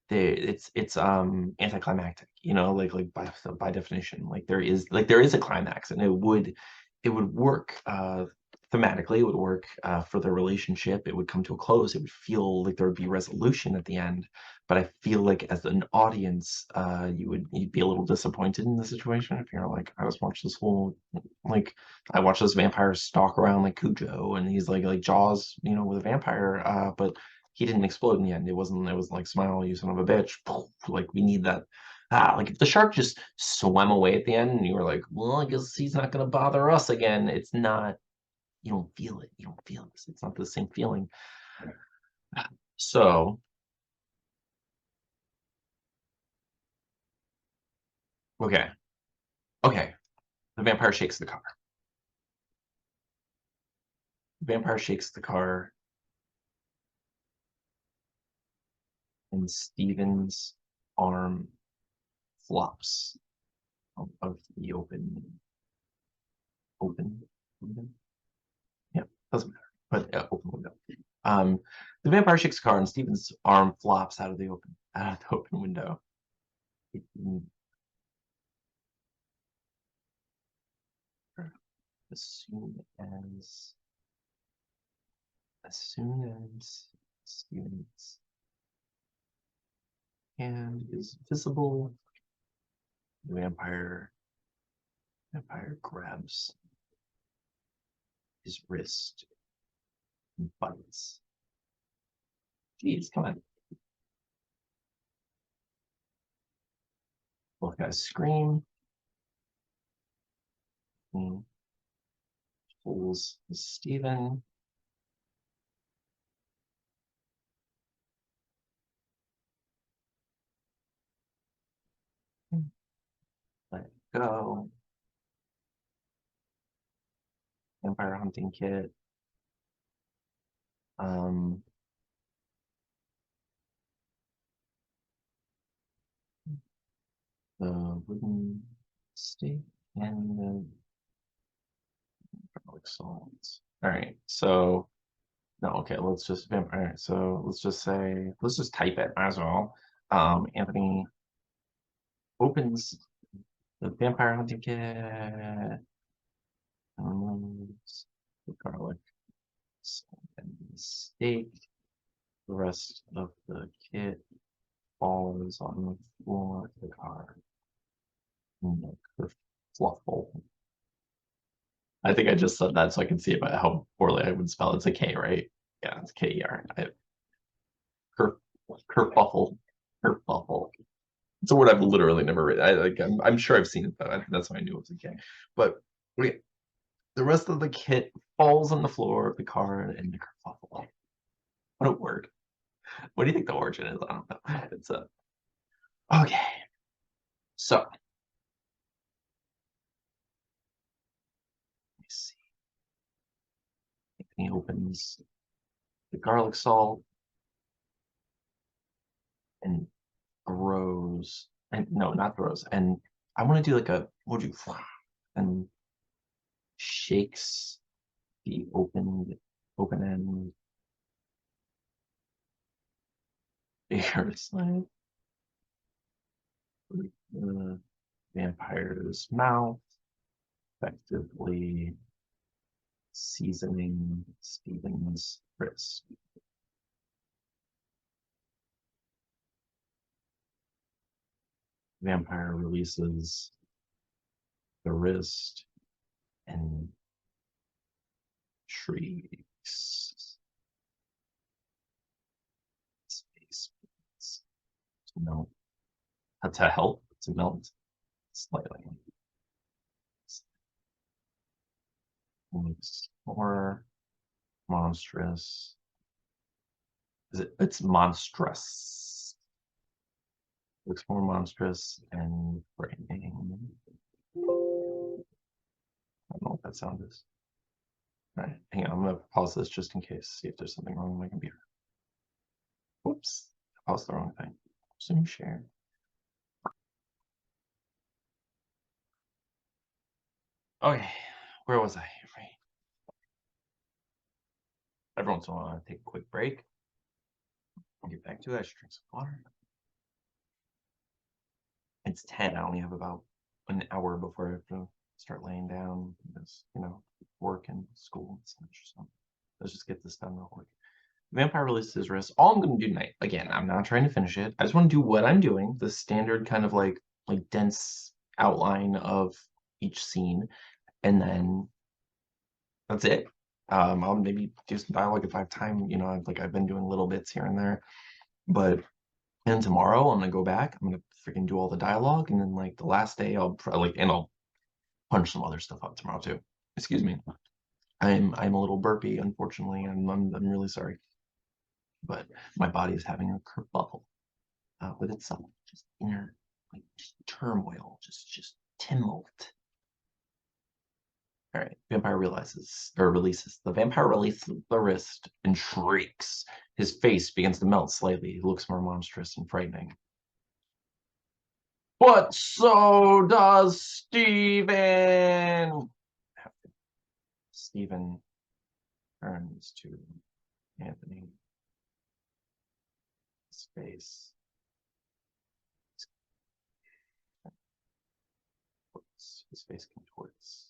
it's anticlimactic, like by definition. Like there is a climax and it would work thematically, it would work for the relationship, it would come to a close, it would feel like there would be resolution at the end. But I feel like as an audience, you'd be a little disappointed in the situation if you're like, I just watched this whole like I watched this vampire stalk around like Cujo and he's like Jaws, with a vampire, but he didn't explode in the end. It was like smile, you son of a bitch. Like we need that. Like if the shark just swam away at the end and you were like, well, I guess he's not gonna bother us again. It's not, you don't feel it. You don't feel this. It's not the same feeling. So, okay. Okay. The vampire shakes the car. The vampire shakes the car and Steven's arm flops out of the open window. Yeah, doesn't matter. But open window. Um, the vampire shakes the car, and Steven's arm flops out of the open window. Mm, As soon as as soon as Steven's hand is visible, the vampire grabs his wrist and bites. Jeez, come on. Both guys scream. Mm, pulls Stephen. Let it go. Vampire hunting kit. The wooden stake and the garlic salt. All right, so no, okay, let's just vampire. All right, so let's just say, let's just type it as well. Anthony opens the vampire hunting kit, the garlic and the steak. The rest of the kit falls on the floor of the car. The fluffle. I think I just said that so I can see about how poorly I would spell it. It's a K, right? Yeah, it's K-E-R. Kerfuffle. Kerfuffle. It's a word I've literally never written. I'm sure I've seen it though. That's why I knew it was a K. But wait, the rest of the kit falls on the floor of the car and the kerfuffle. What a word. What do you think the origin is? I don't know. It's a okay. So let me see. He opens the garlic salt and throws, and no, not throws. And I want to do like a what would you and shakes the open end air slide the vampire's mouth, effectively seasoning Stephen's wrist. Vampire releases the wrist and shrieks. Space to melt. To help to melt slightly. Looks more monstrous. It's monstrous. Looks more monstrous and frightening. I don't know what that sound is. All right, hang on. I'm gonna pause this just in case, see if there's something wrong with my computer. Whoops, I paused the wrong thing. Zoom share. Okay, where was I? Right. Every once in a while, I take a quick break. I'll get back to it. I should drink some water. It's 10. I only have about an hour before I have to start laying down because, work and school and such. So let's just get this done real quick. Vampire releases his wrist. All I'm going to do tonight, again, I'm not trying to finish it. I just want to do what I'm doing, the standard kind of like dense outline of each scene, and then that's it. I'll maybe do some dialogue if I have time. I've been doing little bits here and there, but and tomorrow I'm gonna go back. I'm gonna freaking do all the dialogue, and then like the last day I'll I'll punch some other stuff up tomorrow too. Excuse me. I'm a little burpy, unfortunately, and I'm really sorry, but my body is having a kerfuffle with itself, just inner just turmoil, just tumult. All right, vampire releases. The vampire releases the wrist and shrieks. His face begins to melt slightly. He looks more monstrous and frightening. But so does Stephen. Stephen turns to Anthony. His face. His face contorts.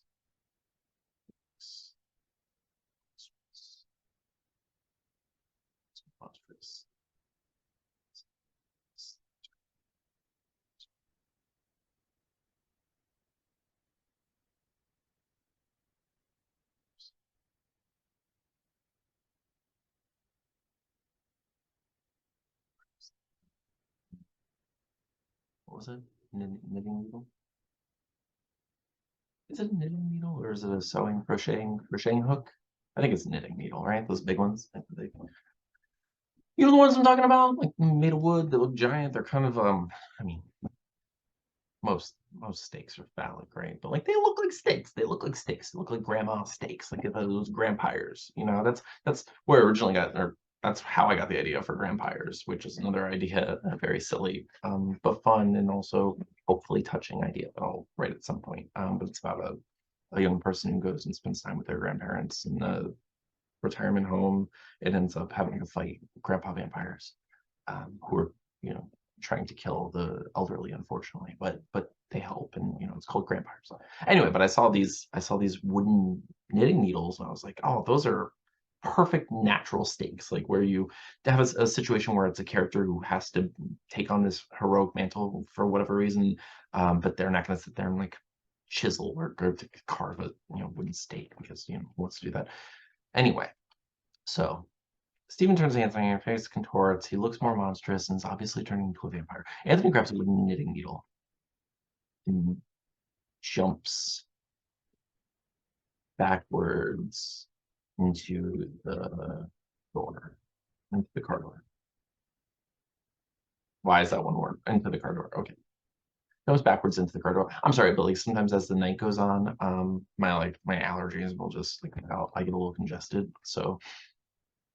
Monstrous. What was it? Knitting needle? Is it a knitting needle or is it a sewing crocheting hook? I think it's a knitting needle, right? Those big ones. You know the ones I'm talking about, like made of wood, that look giant. They're kind of I mean, most steaks are phallic, right? But like they look like steaks. They look like steaks. They look like grandma steaks, like those grandpires. You know, that's where I originally got, or that's how I got the idea for grandpires, which is another idea, a very silly, but fun and also hopefully touching idea that I'll write at some point. But it's about a young person who goes and spends time with their grandparents in the retirement home. It ends up having to fight grandpa vampires, who are, you know, trying to kill the elderly, unfortunately, but they help, and you know, it's called grandpires. Anyway, but I saw these wooden knitting needles, and I was like, oh, those are perfect natural stakes, like where you have a situation where it's a character who has to take on this heroic mantle for whatever reason, but they're not going to sit there and like chisel or to carve a, you know, wooden stake, because you know, who wants to do that anyway? So Stephen turns to Anthony, her face contorts. He looks more monstrous and is obviously turning into a vampire. Anthony grabs a wooden knitting needle and jumps backwards into the door, into the car door. Why is that one word? Into the car door. Okay. Jumps backwards into the car door. I'm sorry, Billy. Sometimes as the night goes on, my allergies will just like I get a little congested. So,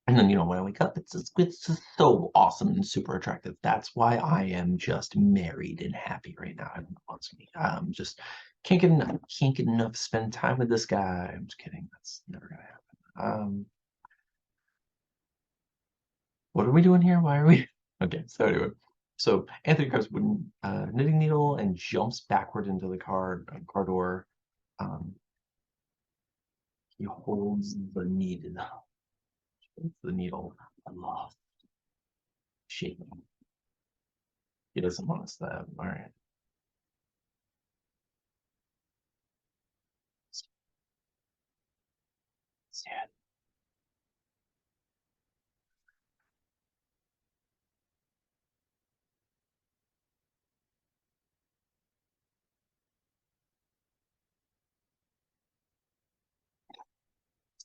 and then, you know, when I wake up, it's just so awesome and super attractive. That's why I am just married and happy right now. Everyone wants me. Just can't get enough to spend time with this guy. I'm just kidding. That's never gonna happen. What are we doing here? Why are we? Okay, so anyway, so Anthony grabs a wooden knitting needle and jumps backward into the car door. Um, he holds the needle aloft, shaking. He doesn't want to stab. All right. Sad.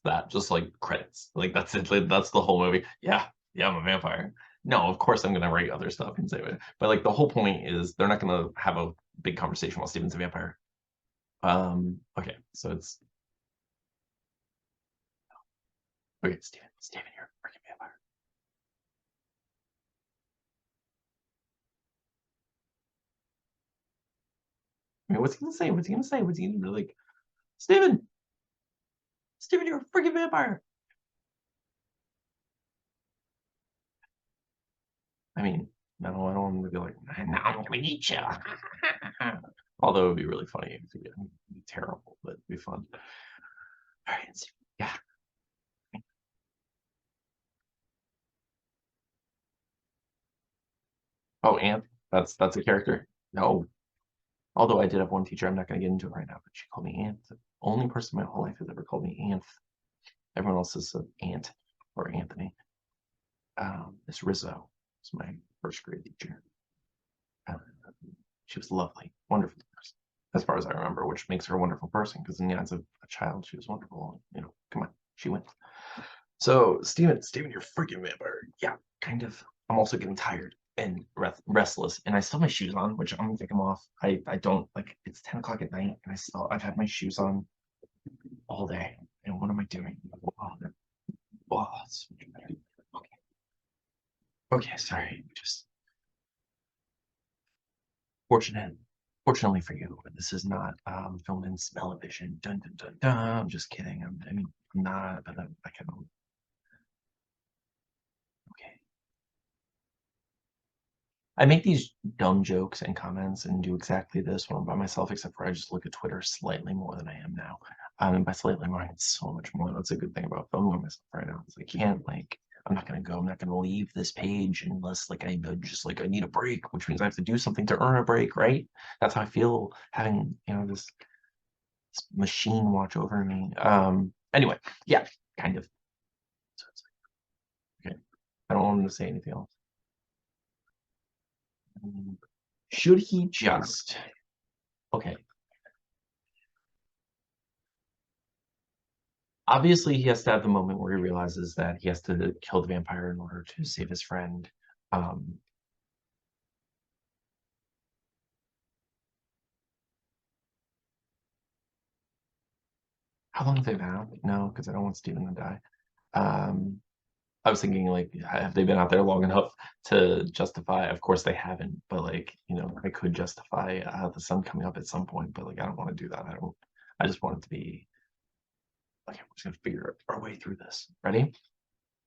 That just like credits, like that's it, like, that's the whole movie. Yeah, I'm a vampire. No, of course I'm gonna write other stuff and say it, but like the whole point is they're not gonna have a big conversation while Steven's a vampire. Okay, so it's okay. Steven, you're a freaking vampire. I mean, what's he gonna say? What's he gonna be like? Steven, Steven, you're a freaking vampire. I mean, no, I don't want him to be like, now I'm gonna eat you. Although it would be really funny if he did. It'd be terrible, but it'd be fun. All right, yeah. Oh, Anth, that's a character. No, although I did have one teacher, I'm not going to get into it right now, but she called me Anth. The only person my whole life has ever called me Anth. Everyone else is Ant or Anthony. Miss Rizzo was my first grade teacher. Uh, she was lovely, wonderful person, as far as I remember, which makes her a wonderful person because in the eyes of a child, she was wonderful. You know, come on, she went. So, Steven, you're freaking vampire. Yeah, kind of. I'm also getting tired and restless, and I still have my shoes on, which I'm gonna take them off. I don't like. It's 10 o'clock at night, and I've had my shoes on all day, and what am I doing? Oh, okay. Okay, sorry. Just fortunate. Fortunately for you, this is not filmed in smell-o-vision. Dun dun dun dun. I'm just kidding. I mean, I'm not, but I can. Okay. I make these dumb jokes and comments and do exactly this when I'm by myself, except for I just look at Twitter slightly more than I am now. And by slightly more, it's so much more. That's a good thing about filming myself right now. Is I can't like I'm not gonna go. I'm not gonna leave this page unless like I know just like I need a break, which means I have to do something to earn a break, right? That's how I feel having this machine watch over me. Anyway, yeah, kind of. So it's like, okay, I don't want him to say anything else. Should he just okay? Obviously, he has to have the moment where he realizes that he has to kill the vampire in order to save his friend. Um, how long have they been out? No, because I don't want Steven to die. Um, I was thinking, like, have they been out there long enough to justify? Of course, they haven't, but like, I could justify the sun coming up at some point, but like, I don't want to do that. I don't. I just want it to be okay. We're just gonna figure our way through this. Ready?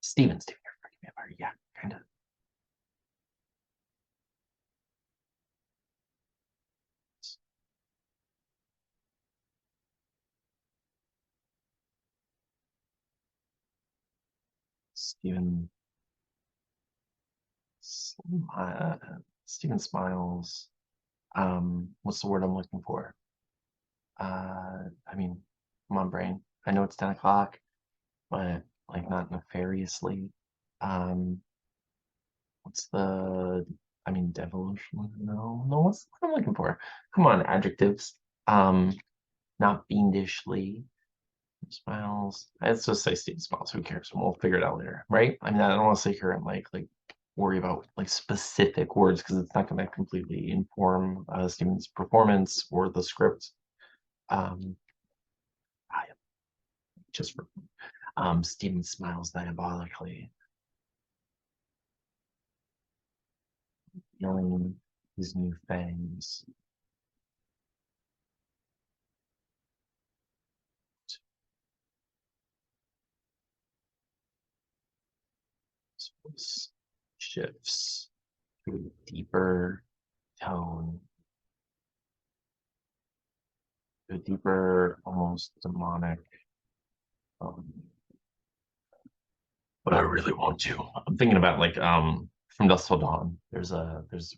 Steven, you're a freaking vampire. Yeah, kind of. Steven, uh, Steven smiles. What's the word I'm looking for? I mean, come on, brain. I know it's 10 o'clock, but like not nefariously. Um, what's the? I mean, devolution. No, no. What's what I'm looking for? Come on, adjectives. Um, not fiendishly. Smiles. Let's just say Steven smiles. Who cares? We'll figure it out later, right? I mean, I don't want to sit here and like worry about like specific words because it's not going to completely inform Steven's performance or the script. Um, I just Steven smiles diabolically, yelling his new fangs. His voice shifts to a deeper tone, to a deeper, almost demonic. Um, but I really want to. I'm thinking about like From Dusk Till Dawn. There's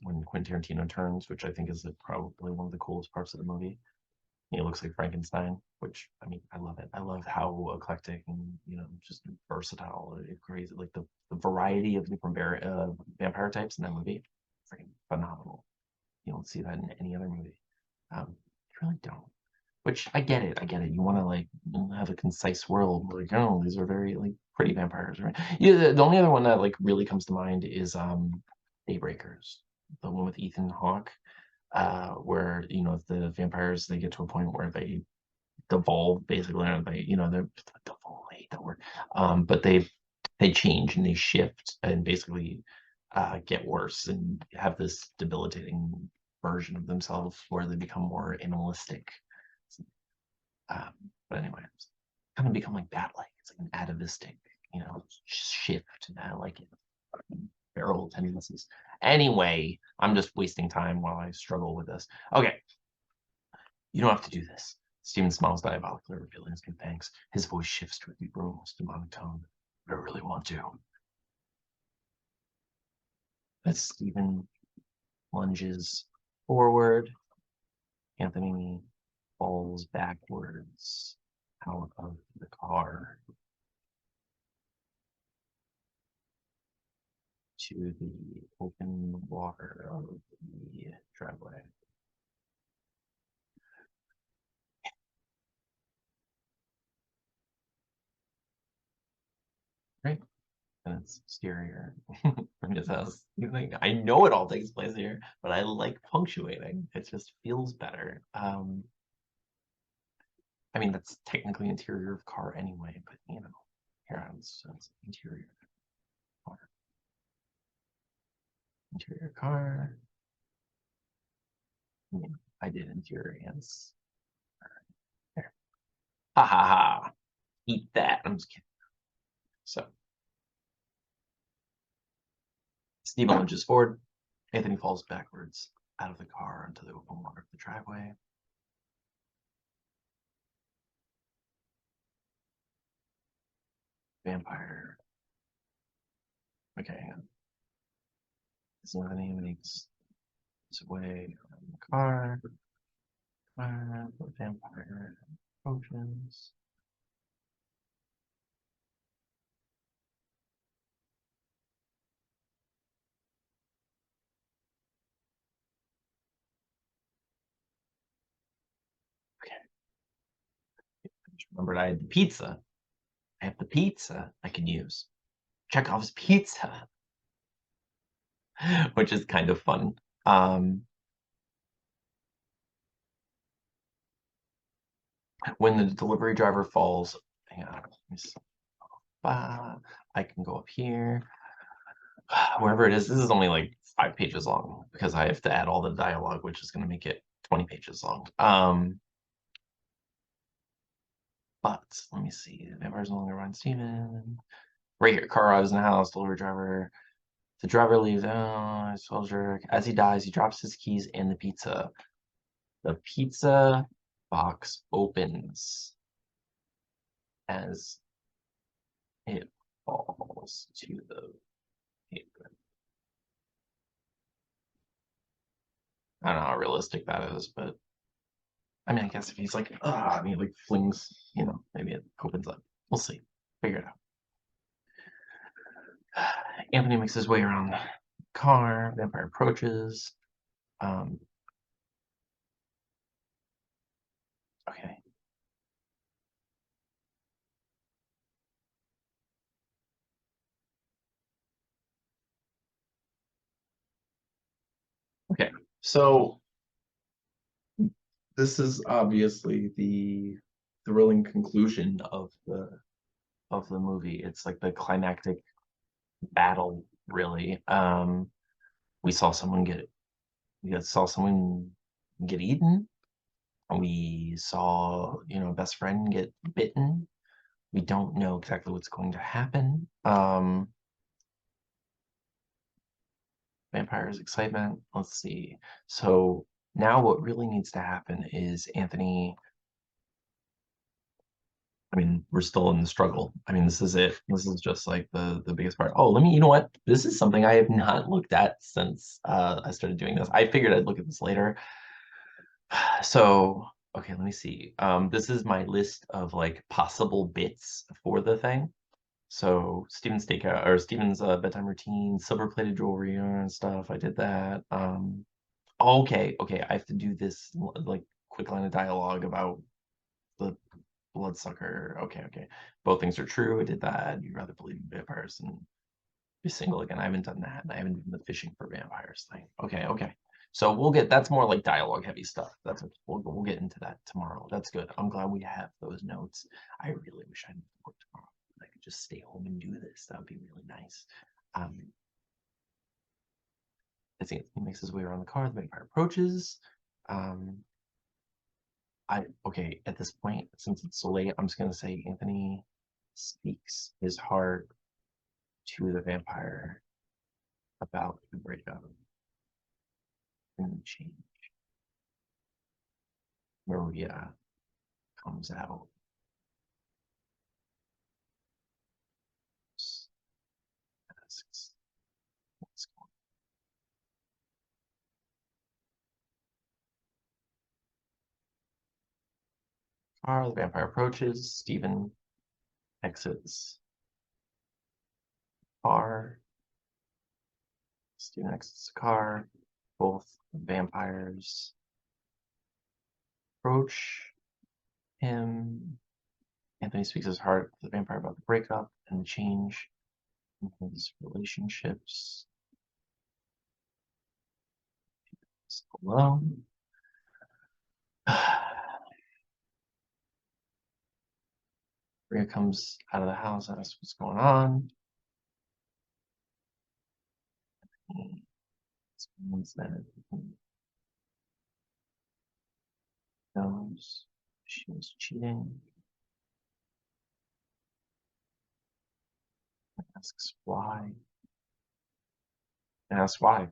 when Quentin Tarantino turns, which I think is like, probably one of the coolest parts of the movie. He looks like Frankenstein, which I mean, I love it. I love how eclectic and just versatile, crazy, like the variety of different vampire types in that movie, freaking phenomenal. You don't see that in any other movie. You really don't. Which I get it. I get it. You want to like have a concise world. Like, oh, these are very like pretty vampires, right? Yeah. The only other one that like really comes to mind is Daybreakers, the one with Ethan Hawke, where the vampires they get to a point where they devolve basically, and they're devolve. I hate that word. But they change and they shift and basically get worse and have this debilitating version of themselves where they become more animalistic. Um, but anyway, it's kind of become like bat-like. It's like an atavistic, shift. And I like it. Feral tendencies. Anyway, I'm just wasting time while I struggle with this. Okay, you don't have to do this. Steven smiles diabolically, revealing his new fangs. His voice shifts to a deeper, almost demonic tone. But I really want to. As Steven lunges forward, Anthony falls backwards out of the car to the open water of the driveway. Right? And it's scarier from his house. I know it all takes place here, but I like punctuating. It just feels better. I mean, that's technically interior of car anyway, but here it's car, interior car. I mean, I did interior hands. There. Ha ha ha. Eat that. I'm just kidding. So Steve lunges forward. Anthony falls backwards out of the car into the open water of the driveway. Vampire. Okay, hang on. So Anthony makes his way from the car. The vampire approaches. Okay, I just remembered I had the pizza. I have the pizza I can use. Chekhov's pizza, which is kind of fun. When the delivery driver falls, hang on, let me see. I can go up here. Wherever it is, this is only like 5 pages long because I have to add all the dialogue, which is going to make it 20 pages long. But let me see. The vampires no longer run Steven. Right here, car arrives in the house, delivery driver. The driver leaves. Oh, soldier. As he dies, he drops his keys and the pizza. The pizza box opens as it falls to the paper. I don't know how realistic that is, but I mean, I guess if he's like, I mean, like flings, maybe it opens up. We'll see. Figure it out. Anthony makes his way around the car. Vampire approaches. Okay. Okay. So this is obviously the thrilling conclusion of the movie. It's like the climactic battle, really. We saw someone get we saw someone get eaten. We saw, best friend get bitten. We don't know exactly what's going to happen. Vampires excitement. Let's see. So now what really needs to happen is Anthony. I mean, we're still in the struggle. I mean, this is it. This is just like the biggest part. Oh, you know what? This is something I have not looked at since I started doing this. I figured I'd look at this later. So, okay, let me see. This is my list of like possible bits for the thing. So Steven's stakeout or Steven's bedtime routine, silver plated jewelry and stuff. I did that. Okay, I have to do this like quick line of dialogue about the bloodsucker. Okay. Both things are true. I did that. You'd rather believe in vampires than be single again. I haven't done that. And I haven't done the fishing for vampires thing. Okay. So that's more like dialogue heavy stuff. That's what we'll get into that tomorrow. That's good. I'm glad we have those notes. I really wish I didn't work tomorrow. I could just stay home and do this. That would be really nice. As he makes his way around the car, the vampire approaches. Um, okay, at this point, since it's so late, I'm just gonna say Anthony speaks his heart to the vampire about the breakup and the change. Maria comes out. Asks, what's going on? The vampire approaches. Stephen exits the car. Stephen exits the car. Both vampires approach him. Anthony speaks his heart to the vampire about the breakup and the change in his relationships. Alone. Maria comes out of the house, asks what's going on. Someone's that knows she was cheating. Asks why. And asks why.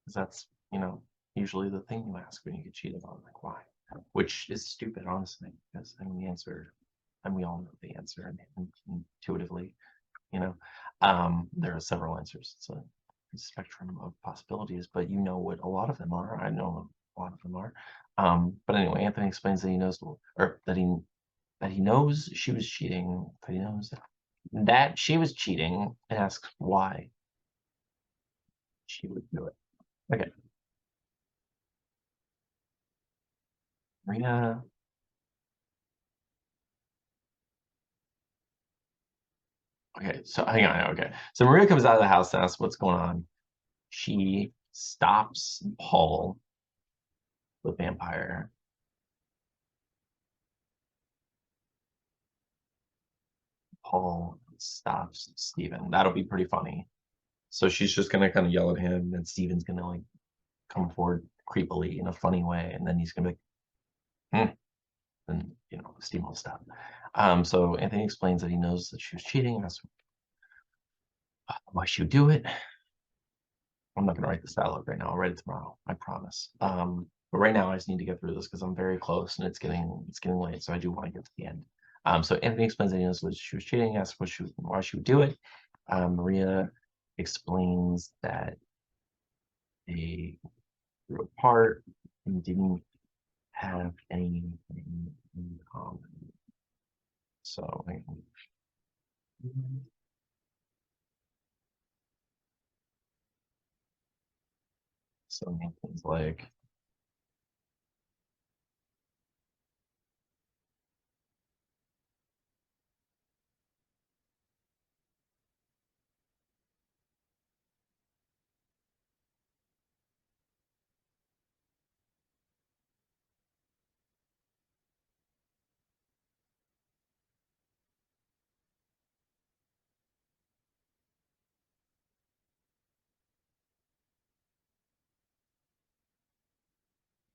Because that's, usually the thing you ask when you get cheated on, like why. Which is stupid, honestly, because I mean the answer, and we all know the answer intuitively, you know. There are several answers. It's a spectrum of possibilities, but you know what a lot of them are. I know a lot of them are. But anyway, Anthony explains that he knows, or that he knows she was cheating. That he knows that she was cheating, and asks why she would do it. Okay, Marina Okay, so hang on. Okay, so Maria comes out of the house and asks what's going on. She stops Paul, the vampire. Paul stops Steven. That'll be pretty funny. So she's just gonna kind of yell at him, and Steven's gonna like come forward creepily in a funny way, and then he's gonna be like, and Steven will stop. So Anthony explains that he knows that she was cheating. That's why she would do it. I'm not gonna write this dialogue right now. I'll write it tomorrow. I promise. But right now I just need to get through this because I'm very close and it's getting late. So I do want to get to the end. So Anthony explains that he knows that she was cheating, asks why she would do it. Maria explains that they grew apart and didn't have anything in common. So Anthony's like,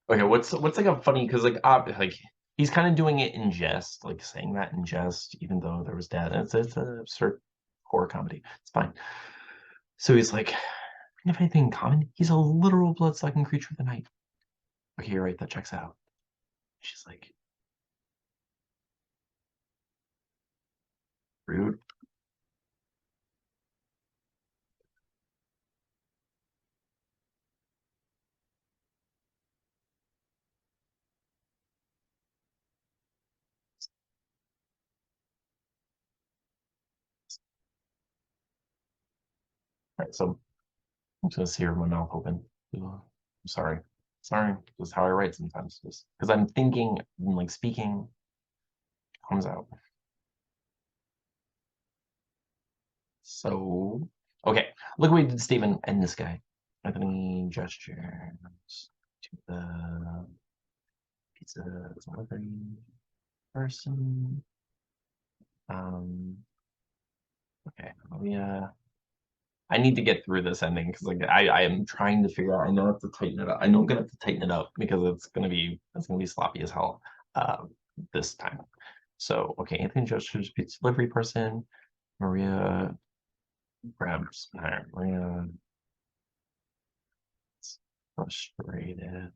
okay, what's like a funny because like he's kind of doing it in jest, like saying that in jest, even though there was death. It's a absurd horror comedy. It's fine. So he's like, "We have anything in common? He's a literal blood-sucking creature of the night." Okay, you're right. That checks out. She's like, rude. All right, so I'm just gonna see her with my mouth open. I'm sorry. Sorry. This is how I write sometimes. Just because I'm thinking and like speaking comes out. So okay. Look what we did, Stephen and this guy. Anthony gestures to the pizza delivery person. Um okay. I need to get through this ending because like I am trying to figure out. I know I have to tighten it up. I know I'm gonna have to tighten it up because it's gonna be sloppy as hell uh, this time. So okay, Anthony gestures pizza delivery person. Maria grabs Maria is frustrated.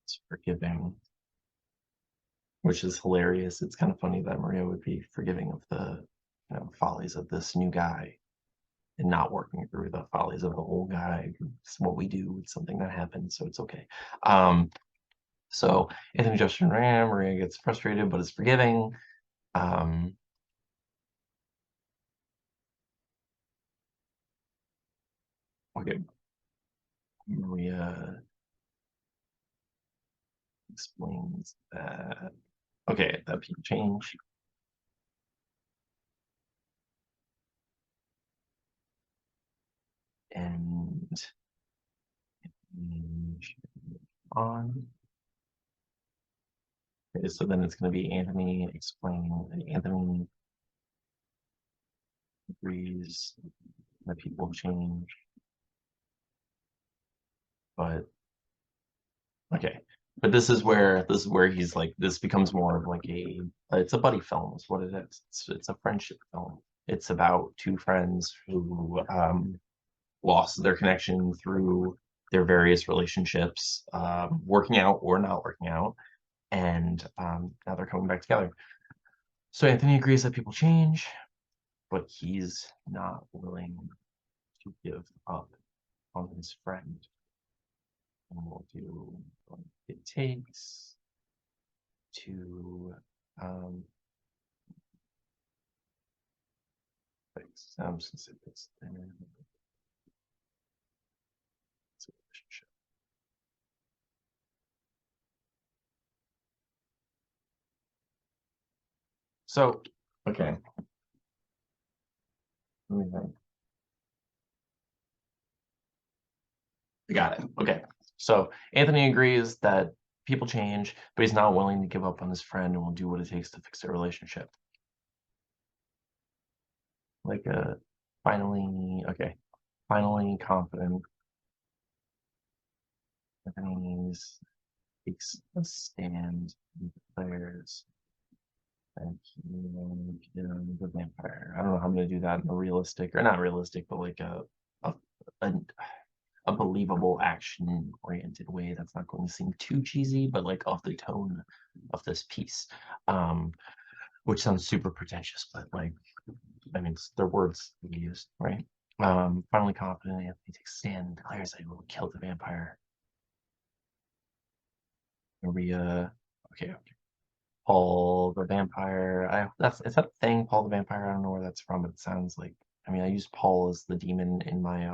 It's forgiving, which is hilarious. It's kind of funny that Maria would be forgiving of the follies of this new guy and not working through the follies of the old guy. It's what we do. It's something that happens, so it's okay. Um, so Anthony Justin Ram, Maria gets frustrated, but is forgiving. Um, okay, Maria explains that that people change and change on. Okay, so then it's going to be Anthony explaining. Anthony agrees that people change, but okay. But this is where he's like this becomes more of like it's a buddy film is what it is. It's a friendship film. It's about two friends who lost their connection through their various relationships, working out or not working out, and now they're coming back together. So Anthony agrees that people change, but he's not willing to give up on his friend, and will do what it takes to fix some specifics in a relationship. So, okay. Let me think. I got it. Okay. So Anthony agrees that people change, but he's not willing to give up on his friend and will do what it takes to fix their relationship. Like finally, okay. Finally confident. Anthony's takes a stand and declares that he will kill the vampire. I don't know how I'm gonna do that in a realistic or not realistic, but like a, a a believable action oriented way that's not going to seem too cheesy, but like off the tone of this piece. Um, which sounds super pretentious, but like, I mean, their words we used, right? Finally confident, Anthony takes a stand and declares that he will kill the vampire. Maria, okay, Paul the vampire. Is that a thing, Paul the vampire? I don't know where that's from, but it sounds like. I mean, I used Paul as the demon in my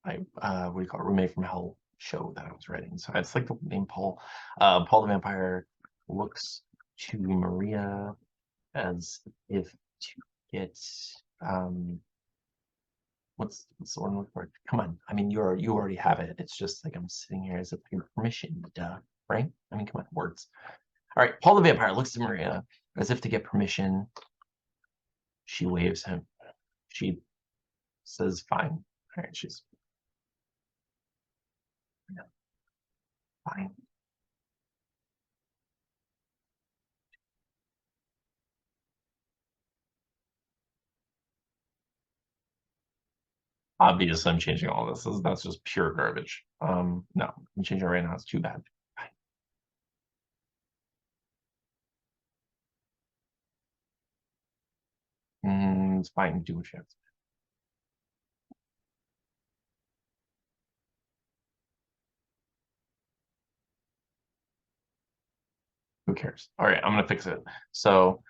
what do you call it, Roommate from Hell show that I was writing. So it's like the name Paul. Paul the vampire looks to Maria as if to get um what's the one I'm looking for? Come on. I mean you already have it. It's just like I'm sitting here as if your permission, duh. Right? I mean, come on, words. All right, Paul the vampire looks to Maria as if to get permission. She waves him. She says fine. All right, she's yeah, fine. Obviously, I'm changing all this. That's just pure garbage. No, I'm changing it right now. It's too bad. It's fine. Do what you have to. Who cares? All right, I'm gonna fix it. So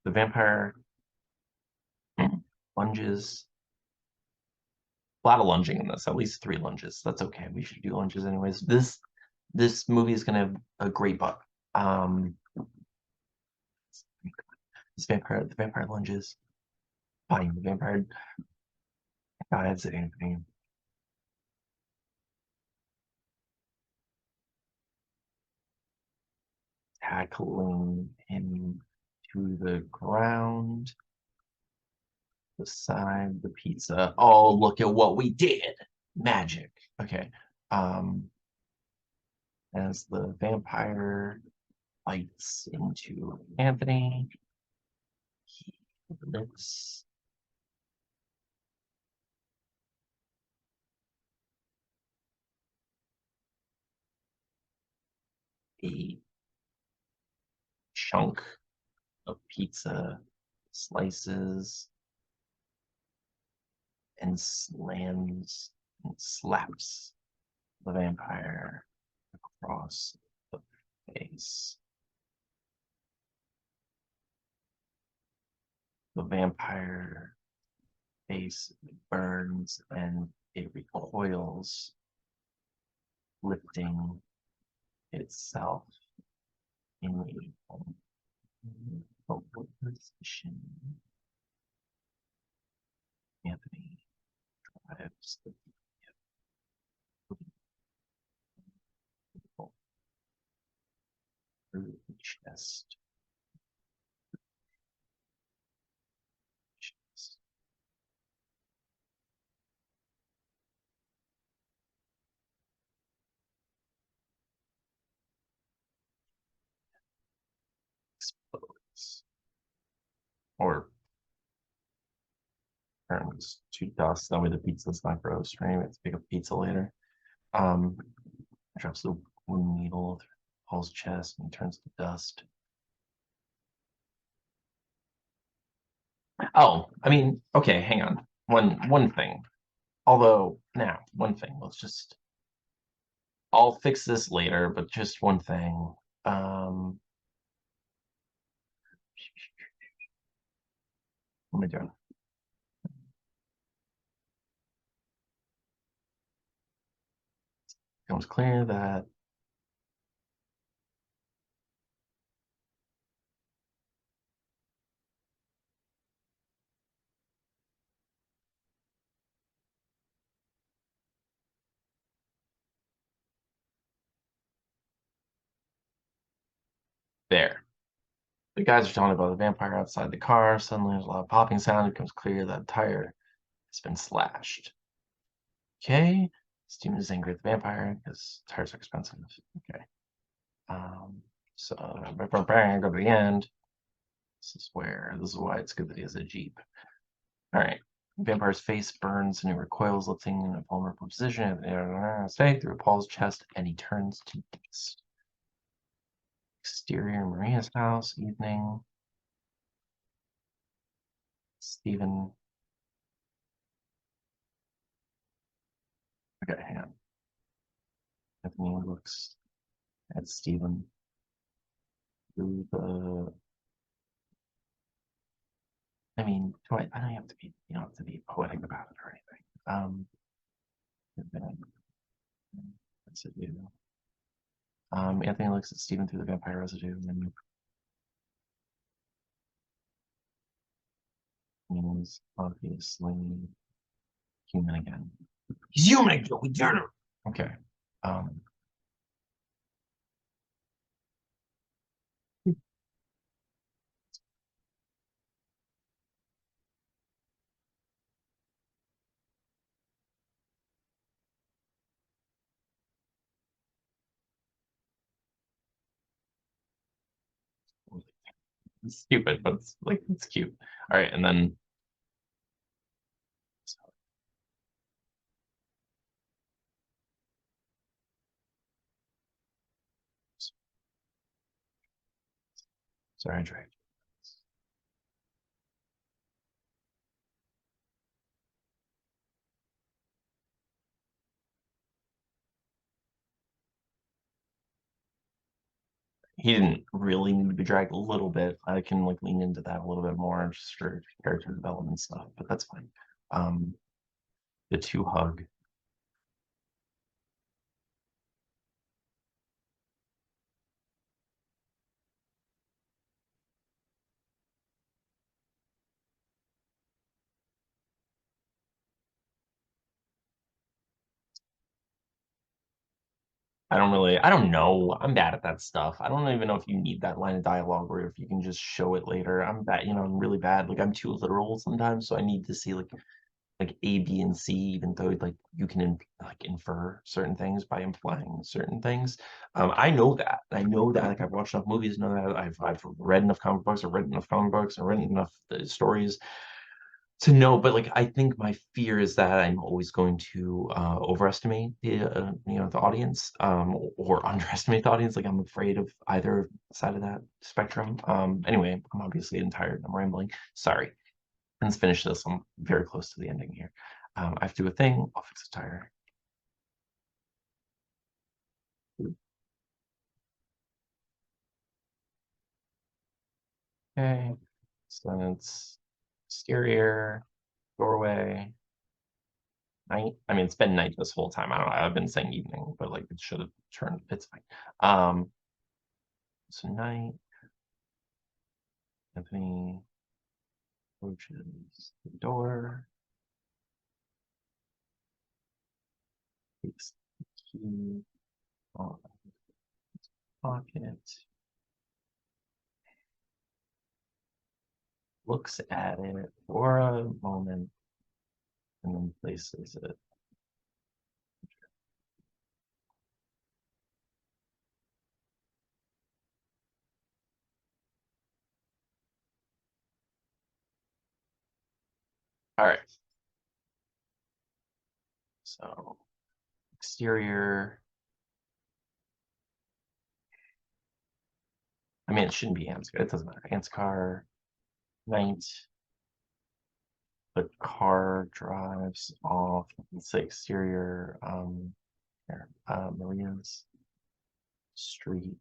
the vampire lunges. A lot of lunging in this. At least 3 lunges. That's okay. We should do lunges anyways. This movie is gonna have a great butt. Um, the vampire lunges. Fine. The vampire dives at Anthony, tackling him to the ground beside the pizza. Oh, look at what we did. Magic. Okay. Um, as the vampire bites into Anthony, he lifts a chunk of pizza, slices, and slams and slaps the vampire across the face. The vampire face burns and it recoils, lifting itself in a forward position. Anthony drives the vehicle through the chest, explodes, or turns to dust. That way the pizza's not gross, right? We have to pick up pizza later. Um, drops the wooden needle through Paul's chest and turns to dust. Oh, I mean, okay, hang on. One thing. Although now, one thing. Let's just I'll fix this later, but just one thing. What am I doing? It was clear that There. The guys are telling about the vampire outside the car. Suddenly, there's a loud popping sound. It becomes clear that the tire has been slashed. Okay. Steven is angry at the vampire because tires are expensive. Okay. Um, so, bang, go to the end. This is why it's good that he has a Jeep. All right. Vampire's face burns and it recoils, lifting in a vulnerable position. Stay through Paul's chest, and he turns to dust. Exterior Maria's house, evening. Stephen. Okay, hang on. Anthony looks at Stephen through the. I mean, I don't have to be. You don't have to be poetic about it or anything. And then, what's it do? Anthony looks at Stephen through the vampire residue, and then he's obviously human again. He's human again. We did it. Okay. Um, it's stupid, but it's like it's cute. All right, and then sorry, I tried. He didn't really need to be dragged a little bit. I can like lean into that a little bit more just for character development stuff, but that's fine. Um, the two hug. I don't know. I'm bad at that stuff. I don't even know if you need that line of dialogue or if you can just show it later. I'm bad, I'm really bad. Like I'm too literal sometimes, so I need to see like A, B, and C, even though like you can like infer certain things by implying certain things. I know that. I know that. Like I've watched enough movies, know that. I've read enough comic books. I've read enough comic books. I've read enough stories to know. But like I think my fear is that I'm always going to overestimate the audience, or underestimate the audience. Like I'm afraid of either side of that spectrum. Anyway, I'm obviously getting tired. I'm rambling. Sorry. Let's finish this. I'm very close to the ending here. I have to do a thing. I'll fix the tire. Okay. So then it's exterior, doorway, night. I mean, it's been night this whole time. I don't know. I've been saying evening, but like it should have turned. It's fine. So night. Anthony approaches the door. Takes the key off his pocket. Looks at it for a moment and then places it. All right. So exterior. I mean, it shouldn't be Ant's car. It doesn't matter. Ant's car, night, the car drives off. Let's say exterior, Maria's street,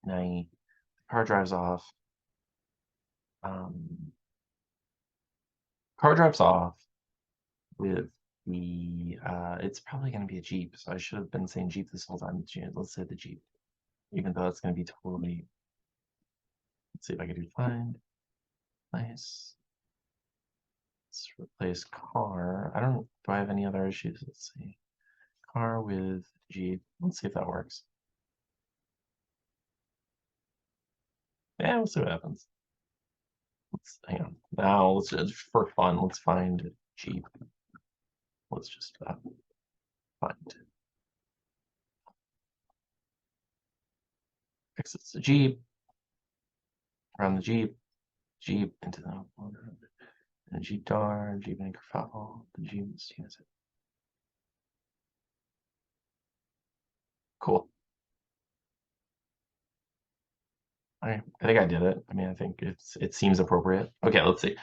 night. The car drives off. Um, car drives off with it's probably going to be a Jeep. So I should have been saying Jeep this whole time. Let's say the Jeep, even though it's going to be totally. Let's see if I can do find. Nice. Let's replace car. Do I have any other issues? Let's see. Car with Jeep. Let's see if that works. Yeah, we'll see what happens. Hang on. Now, let's just, for fun, let's find Jeep. Let's just find exits the Jeep, around the Jeep into the and Jeep door, Jeep anchor foul, the Jeep unit. Cool. I think I did it. I mean, I think it seems appropriate. Okay, let's see.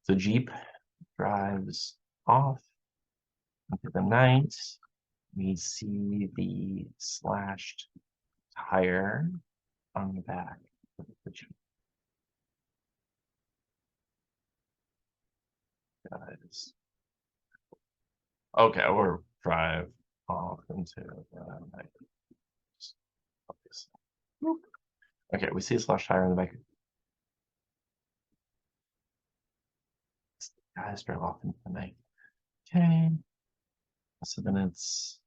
The Jeep drives off into the night. We see the slashed tire on the back of the Jeep. Guys. Okay, or drive off into the night. Okay, we see a slashed tire on the back. Guys drive off into the night. Okay. So then it's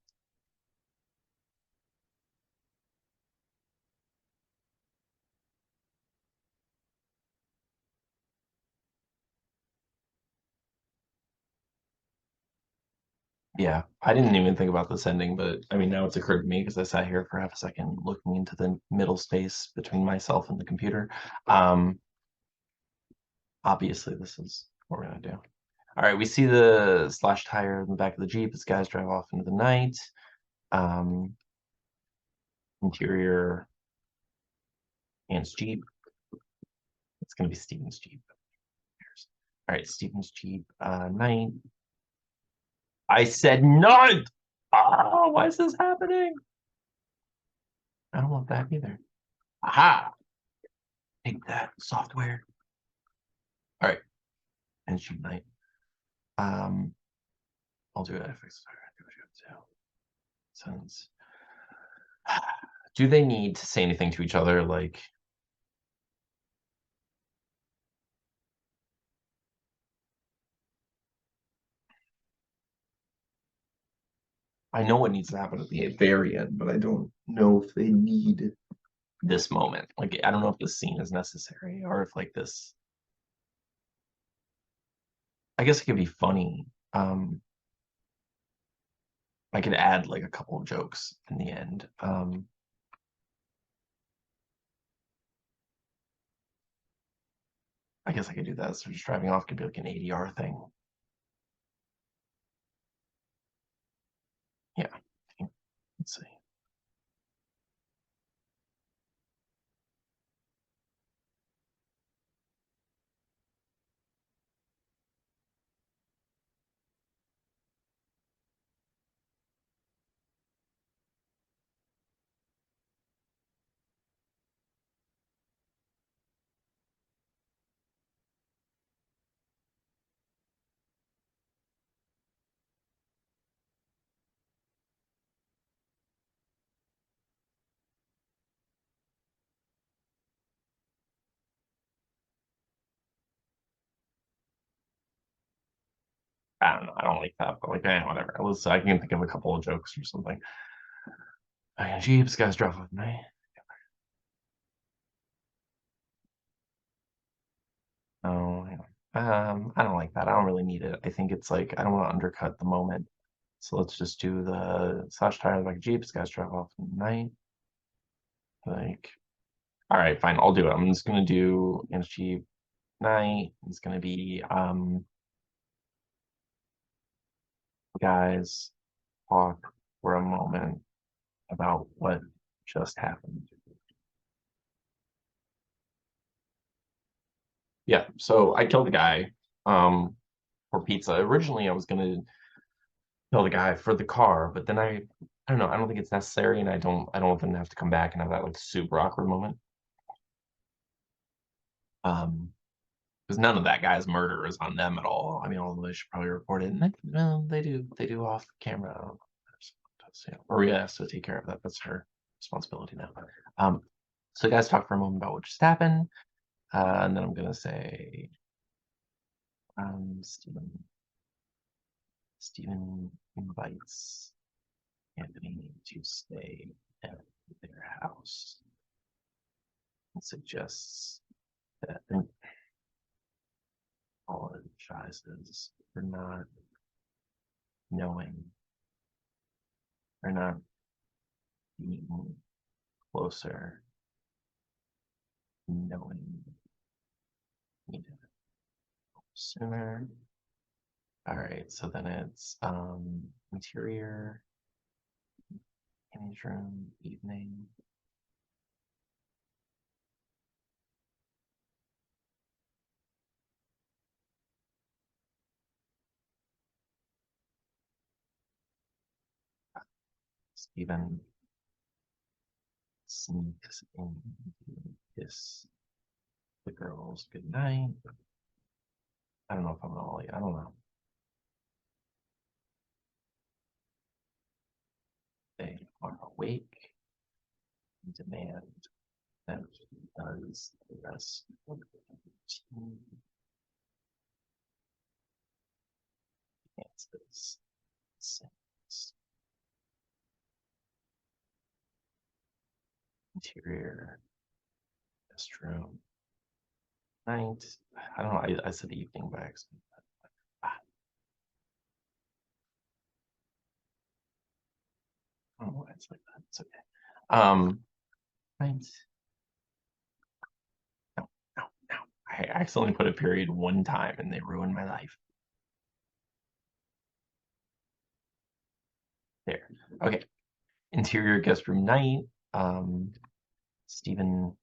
yeah, I didn't even think about this ending, but I mean, now it's occurred to me because I sat here for half a second looking into the middle space between myself and the computer. Um, Obviously, this is what we're gonna do. All right, we see the slash tire in the back of the Jeep as guys drive off into the night. Um, Interior Ann's Jeep. It's gonna be Steven's Jeep. All right, Steven's Jeep, night. I said none! Oh, why is this happening? I don't want that either. Aha! Take that, software. All right, and Jeep night. I'll do it. FX. Since do they need to say anything to each other? Like, I know what needs to happen at the very end, but I don't know if they need this moment. Like, I don't know if this scene is necessary or if like this. I guess it could be funny. I could add like a couple of jokes in the end. I guess I could do that. So just driving off could be like an ADR thing. Yeah. Let's see. I don't know. I don't like that, but like, whatever. I can think of a couple of jokes or something. Jeeps, guys, drive with me. Oh, yeah. I don't like that. I don't really need it. I think it's like I don't want to undercut the moment. So let's just do the slash tire like Jeeps, guys drive off at night. Like, all right, fine, I'll do it. I'm just gonna do Jeep night. It's gonna be guys talk for a moment about what just happened. Yeah, so I killed the guy for pizza. Originally, I was gonna kill the guy for the car, but then I don't know. I don't think it's necessary, and I don't want them to have to come back and have that like super awkward moment. Because none of that guy's murder is on them at all. I mean, although they should probably report it, and well, they do off camera. Maria has to take care of that. That's her responsibility now. Um, so guys, talk for a moment about what just happened, and then I'm gonna say, Stephen invites Anthony to stay at their house. It suggests that apologizes for not knowing or not being closer, knowing needed sooner. All right, so then it's interior, image room, evening. Stephen sneaks in to kiss the girls goodnight. I don't know if I'm gonna like, I don't know. They are awake and demand that he does the rest of the routine. Dances, sings, interior, guest room, night. I don't know. I said evening by accident. Ah, I don't know why it's like that. It's okay. Night. No, no, no. I accidentally put a period one time and they ruined my life. There. Okay. Interior guest room night. Stephen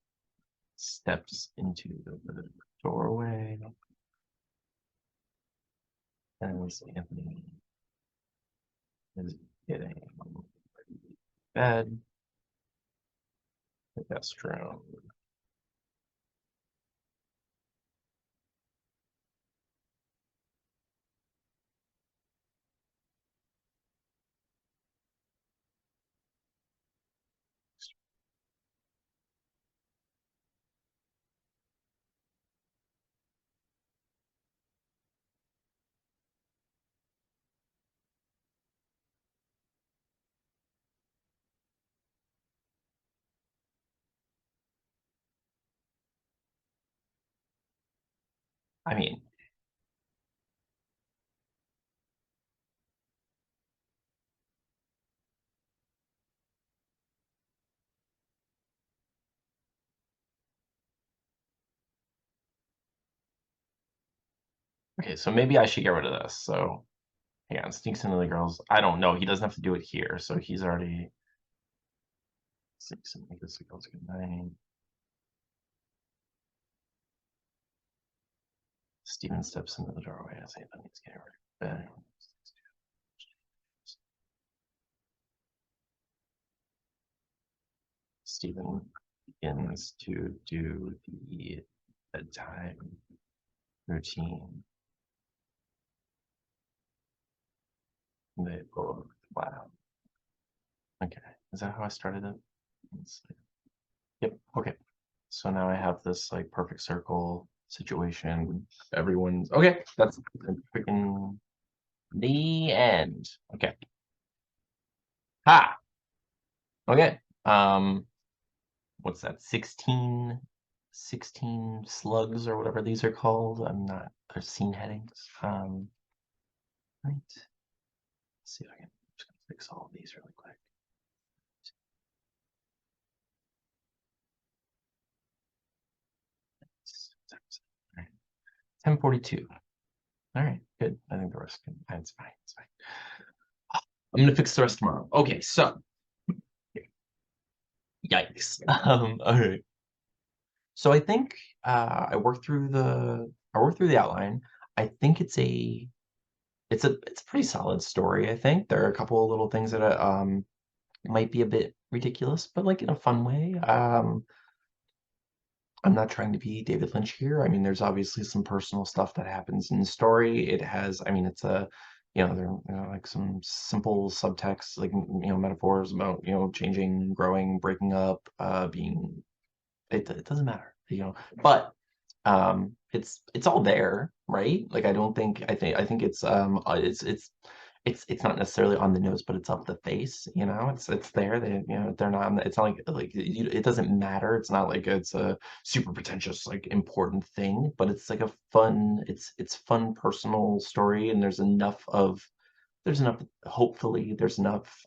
steps into the doorway as Anthony is getting bed, the guest room. I mean, okay, so maybe I should get rid of this. So, hang on, sneaks into the girls. I don't know. He doesn't have to do it here. So he's already sneaks into the girls good night. Stephen steps into the doorway as Anthony's getting ready for bed. Stephen begins to do the bedtime routine. They both laugh. Okay, is that how I started it? Yep, okay. So now I have this like perfect circle situation. Everyone's okay. That's freaking the end. Okay. Ha. Okay. What's that? 16 slugs or whatever these are called. I'm not, they're scene headings. Right. Let's see if I can, I'm just gonna fix all of these really quick. 10:42. All right, good. I think the rest can, it's fine, it's fine. I'm gonna fix the rest tomorrow. Okay, so yikes. All right. So I think I worked through the outline. I think it's a pretty solid story, I think. There are a couple of little things that might be a bit ridiculous, but like in a fun way. I'm not trying to be David Lynch here. I mean, there's obviously some personal stuff that happens in the story. It has, I mean, it's a, there are like some simple subtext, like, metaphors about, changing, growing, breaking up, being, it doesn't matter, but it's all there, right? Like, I don't think, I think it's it's not necessarily on the nose, but it's up the face, you know? It's there. They're not it's not like, it doesn't matter. It's not like it's a super pretentious, like, important thing, but it's like a fun it's fun personal story, and there's enough hopefully, there's enough,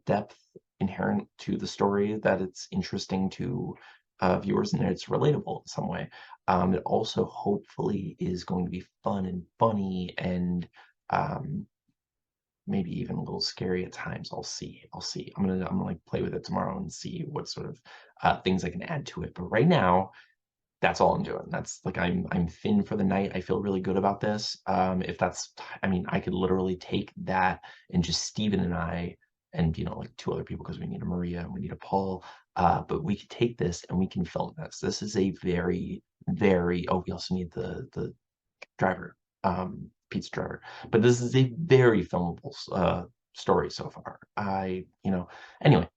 depth inherent to the story that it's interesting to, viewers, and it's relatable in some way. It also hopefully is going to be fun and funny and, um maybe even a little scary at times. I'll see. I'm gonna, like, play with it tomorrow and see what sort of, things I can add to it, but right now, that's all I'm doing. That's like, I'm thin for the night. I feel really good about this. If that's I mean, I could literally take that and just Steven and I and, like, 2 other people, because we need a Maria and we need a Paul, but we could take this and we can film this. This is a very, very oh, we also need the driver, pizza driver. But this is a very filmable story so far. Anyway,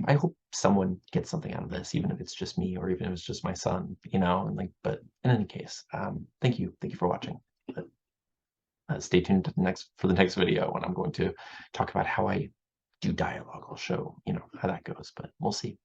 I hope someone gets something out of this, even if it's just me or even if it's just my son, and like, but in any case, thank you for watching. But, stay tuned to for the next video when I'm going to talk about how I do dialogue. I'll show, how that goes, but we'll see.